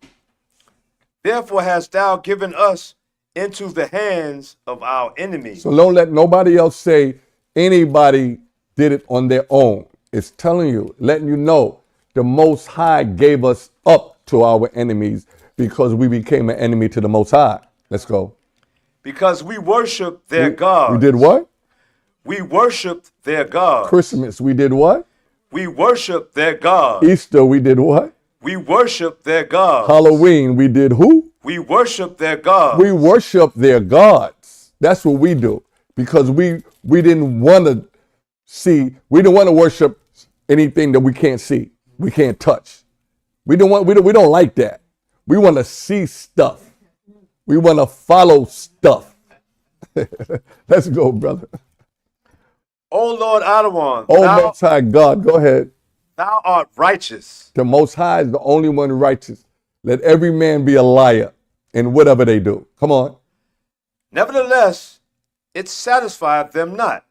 Therefore hast thou given us into the hands of our enemies. So don't let nobody else say anybody did it on their own. It's telling you, letting you know, the Most High gave us up to our enemies because we became an enemy to the Most High. Let's go. Because we worship their gods. We did what? We worshiped their gods. Christmas, we did what? We worship their gods. Easter, we did what? We worship their gods. Halloween, we did who? We worship their gods. We worship their gods. That's what we do. Because we didn't want to we didn't want to worship anything that we can't see, we can't touch. We don't like that. We want to see stuff. We want to follow stuff. Let's go, brother. O Lord Adonai, Oh, Most High God, go ahead. thou art righteous. The Most High is the only one righteous. Let every man be a liar in whatever they do. Come on. Nevertheless, it satisfieth them not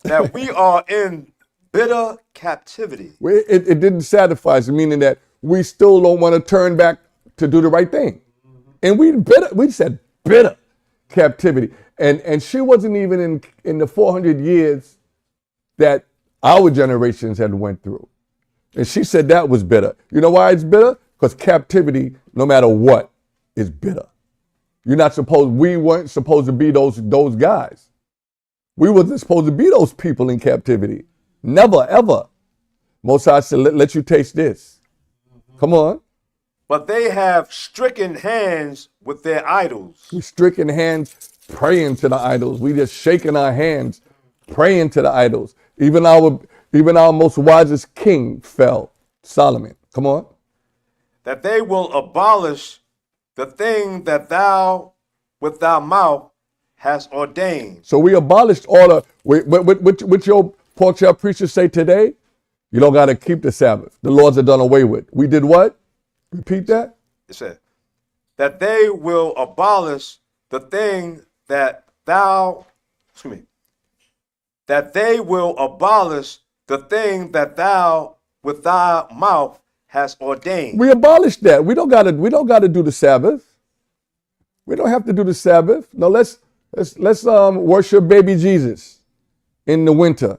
that we are in bitter captivity. It didn't satisfy us, meaning that we still don't want to turn back to do the right thing. And we said bitter captivity. And she wasn't even in the 400 years that our generations had went through. And she said that was bitter. You know why it's bitter? Because captivity, no matter what, is bitter. We weren't supposed to be those guys. We wasn't supposed to be those people in captivity. Never, ever. Most High said, let you taste this. Come on. But they have stricken hands with their idols. We stricken hands praying to the idols. We just shaking our hands praying to the idols. Even our most wisest king fell, Solomon. Come on. That they will abolish the thing that thou with thy mouth hast ordained. So we abolished all the, what your pork chop preachers say today? You don't got to keep the Sabbath. The laws are done away with. We did what? Repeat that. It said that they will abolish the thing that thou, that they will abolish the thing that thou with thy mouth hast ordained. We abolished that. We don't got to do the Sabbath. We don't have to do the Sabbath. No, let's worship baby Jesus in the winter.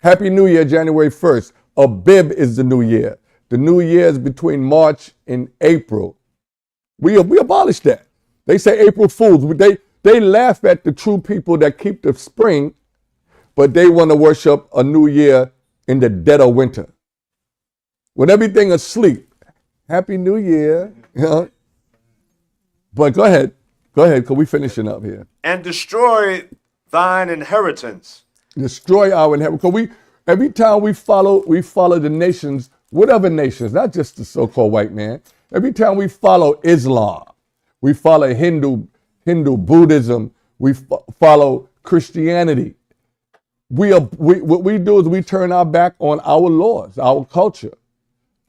Happy New Year, January 1st. Abib is the new year. The new year is between March and April. We abolished that. They say April Fools. They laugh at the true people that keep the spring, but they want to worship a new year in the dead of winter. When everything is asleep. Happy New Year. You know? But go ahead, because we're finishing up here. And destroy thine inheritance. Destroy our inheritance. Because every time we follow the nations, whatever nations, not just the so-called white man. Every time we follow Islam, we follow Hindu Buddhism, we follow Christianity. what we do is we turn our back on our laws, our culture,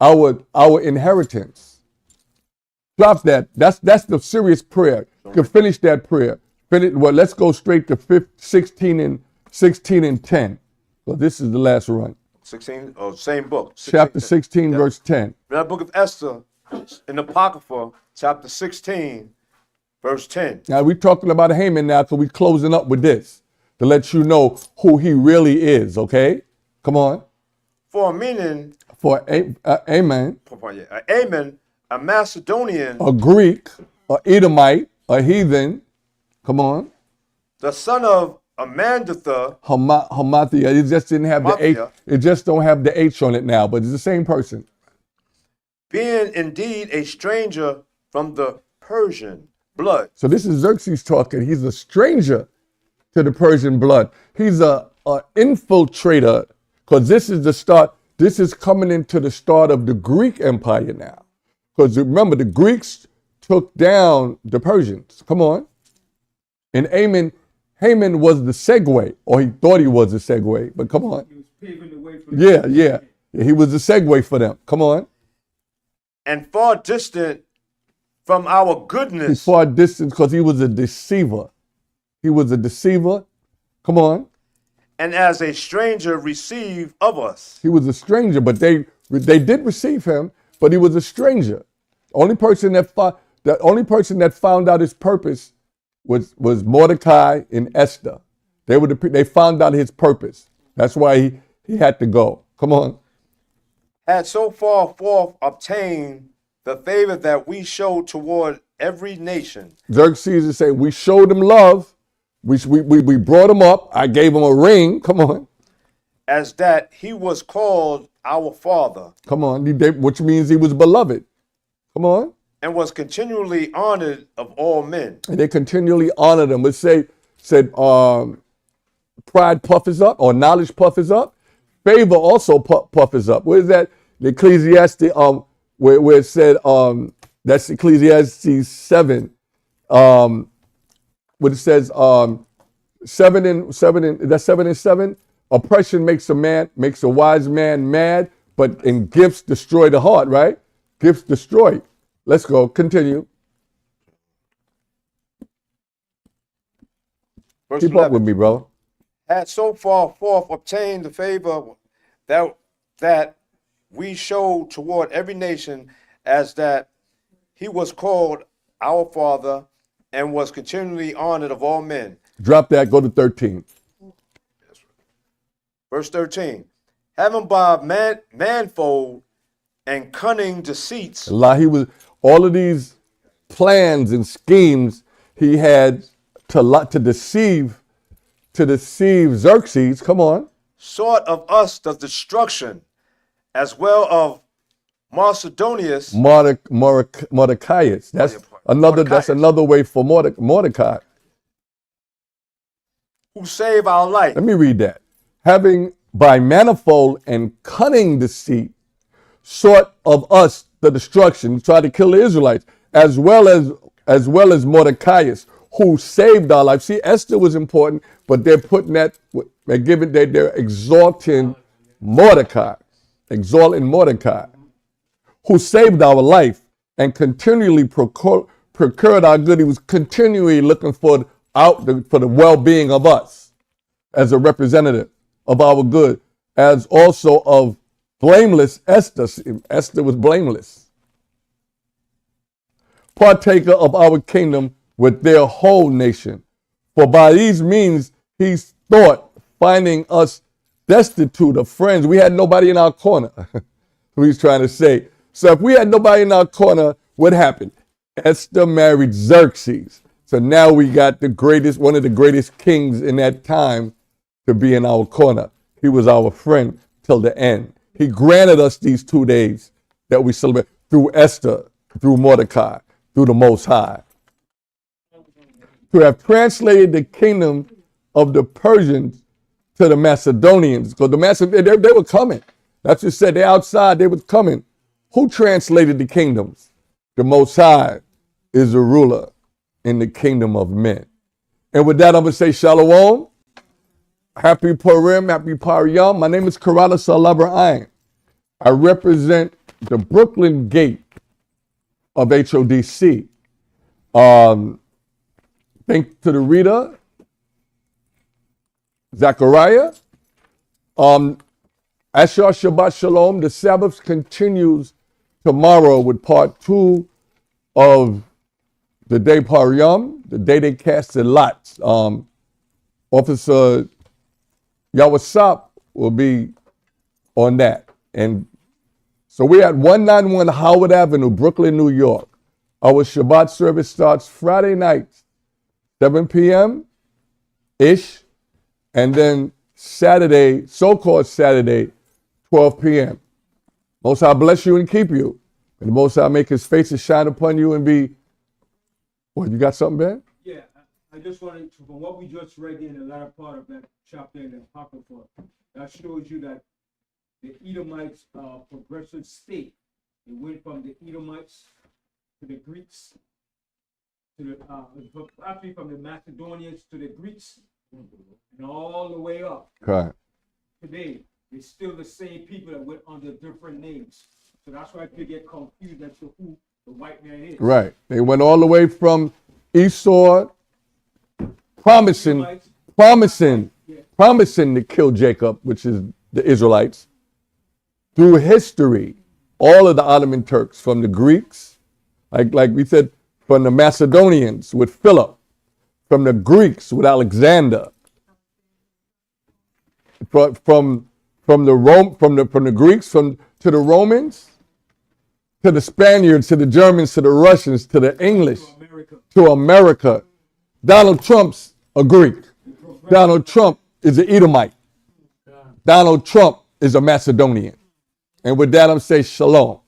our inheritance. Drop that. That's the serious prayer. You can finish that prayer. Well, let's go straight to 16 and 10. Well, this is the last run. 16, oh, same book. 16, Chapter 16, verse 10. That book of Esther, in the Apocrypha, chapter 16, verse 10. Now we're talking about Haman now, so we're closing up with this to let you know who he really is, okay? Come on. For a meaning, Amen, Amen, a Macedonian, a Greek, a Edomite, a heathen, come on, the son of Amandatha, Hamathia, it just didn't have the H, Hamathia. it just don't have the H on it now, but it's the same person. being indeed a stranger from the Persian blood. So this is Xerxes talking. He's a stranger to the Persian blood. He's a infiltrator, because this is the start. This is coming into the start of the Greek Empire now. Because remember, the Greeks took down the Persians. Come on. And Haman was the segue, or he thought he was the segue, but come on. He was paving the way for Yeah. He was the segue for them. Come on. And far distant from our He's goodness, far distant because he was a deceiver. He was a deceiver. Come on. and as a stranger receive of us. He was a stranger, but they did receive him, but he was a stranger. The only person that found out his purpose was Mordecai and Esther. They found out his purpose. That's why he had to go. Come on. Had so far forth obtained the favor that we show toward every nation, Xerxes is saying, we showed him love. We brought him up. I gave him a ring. Come on. as that he was called our father, Come on. Which means he was beloved. Come on. and was continually honored of all men. And they continually honored him. It said pride puffers up, or knowledge puffers up. Favor also puffers up. Where is that? The Ecclesiastes, where it said, that's Ecclesiastes 7, where it says 7 and 7. Oppression makes a wise man mad, but in gifts destroy the heart, right? Gifts destroy. Let's go. Continue. Verse Keep 11. up with me, bro. Had so far forth obtained the favor that we showed toward every nation, as that he was called our father, and was continually honored of all men. Drop that. Go to 13. Verse 13. Having by manifold and cunning deceits All of these plans and schemes he had to deceive Xerxes. Come on. sought of us the destruction, as well of Macedonius, Mordecaius. That's another way for Mordecai. who save our life. Let me read that. Having by manifold and cunning deceit sought of us the destruction, tried to kill the Israelites, as well as Mordecaius, who saved our life. See, Esther was important, but they're putting that, they're exalting Mordecai, who saved our life and continually procured our good. He was continually looking for the well-being of us as a representative of our good, as also of blameless Esther. Esther was blameless. Partaker of our kingdom with their whole nation. For by these means he thought, finding us destitute of friends. We had nobody in our corner. He's trying to say. So if we had nobody in our corner, what happened? Esther married Xerxes. So now we got one of the greatest kings in that time to be in our corner. He was our friend till the end. He granted us these 2 days that we celebrate through Esther, through Mordecai, through the Most High. To have translated the kingdom of the Persians to the Macedonians, because the Macedonians, they were coming. That's what said, they're outside, they were coming. Who translated the kingdoms? The Most High is a ruler in the kingdom of men. And with that, I'm going to say shalom. Happy Purim, happy Purim. My name is Karada Salabra'ain. I represent the Brooklyn Gate of HODC. Thanks to the reader, Zachariah. Asher Shabbat Shalom. The Sabbath continues tomorrow with part 2 of the day Purim, the day they casted lots. Officer Yawasap will be on that. And so we're at 191 Howard Avenue, Brooklyn, New York. Our Shabbat service starts Friday night, 7 p.m.-ish, and then Saturday, so-called Saturday, 12 p.m. Most High bless you and keep you. And the Most High make his face to shine upon you and be, what, you got something, Ben? Yeah, I just wanted to, from what we just read in the latter part of that chapter in the Apocrypha, that shows you that the Edomites progressive state. It went from the Edomites to the Greeks, to the actually from the Macedonians to the Greeks, and all the way up. Okay. Today, it's still the same people that went under different names. So that's why people get confused as to who the white man is. Right. They went all the way from Esau, promising to kill Jacob, which is the Israelites, through history, all of the Ottoman Turks, from the Greeks, like we said, from the Macedonians with Philip, from the Greeks with Alexander, from the Greeks, to the Romans, to the Spaniards, to the Germans, to the Russians, to the English, to America. Donald Trump's a Greek. Donald Trump is an Edomite. Donald Trump is a Macedonian. And with that, I'm saying shalom.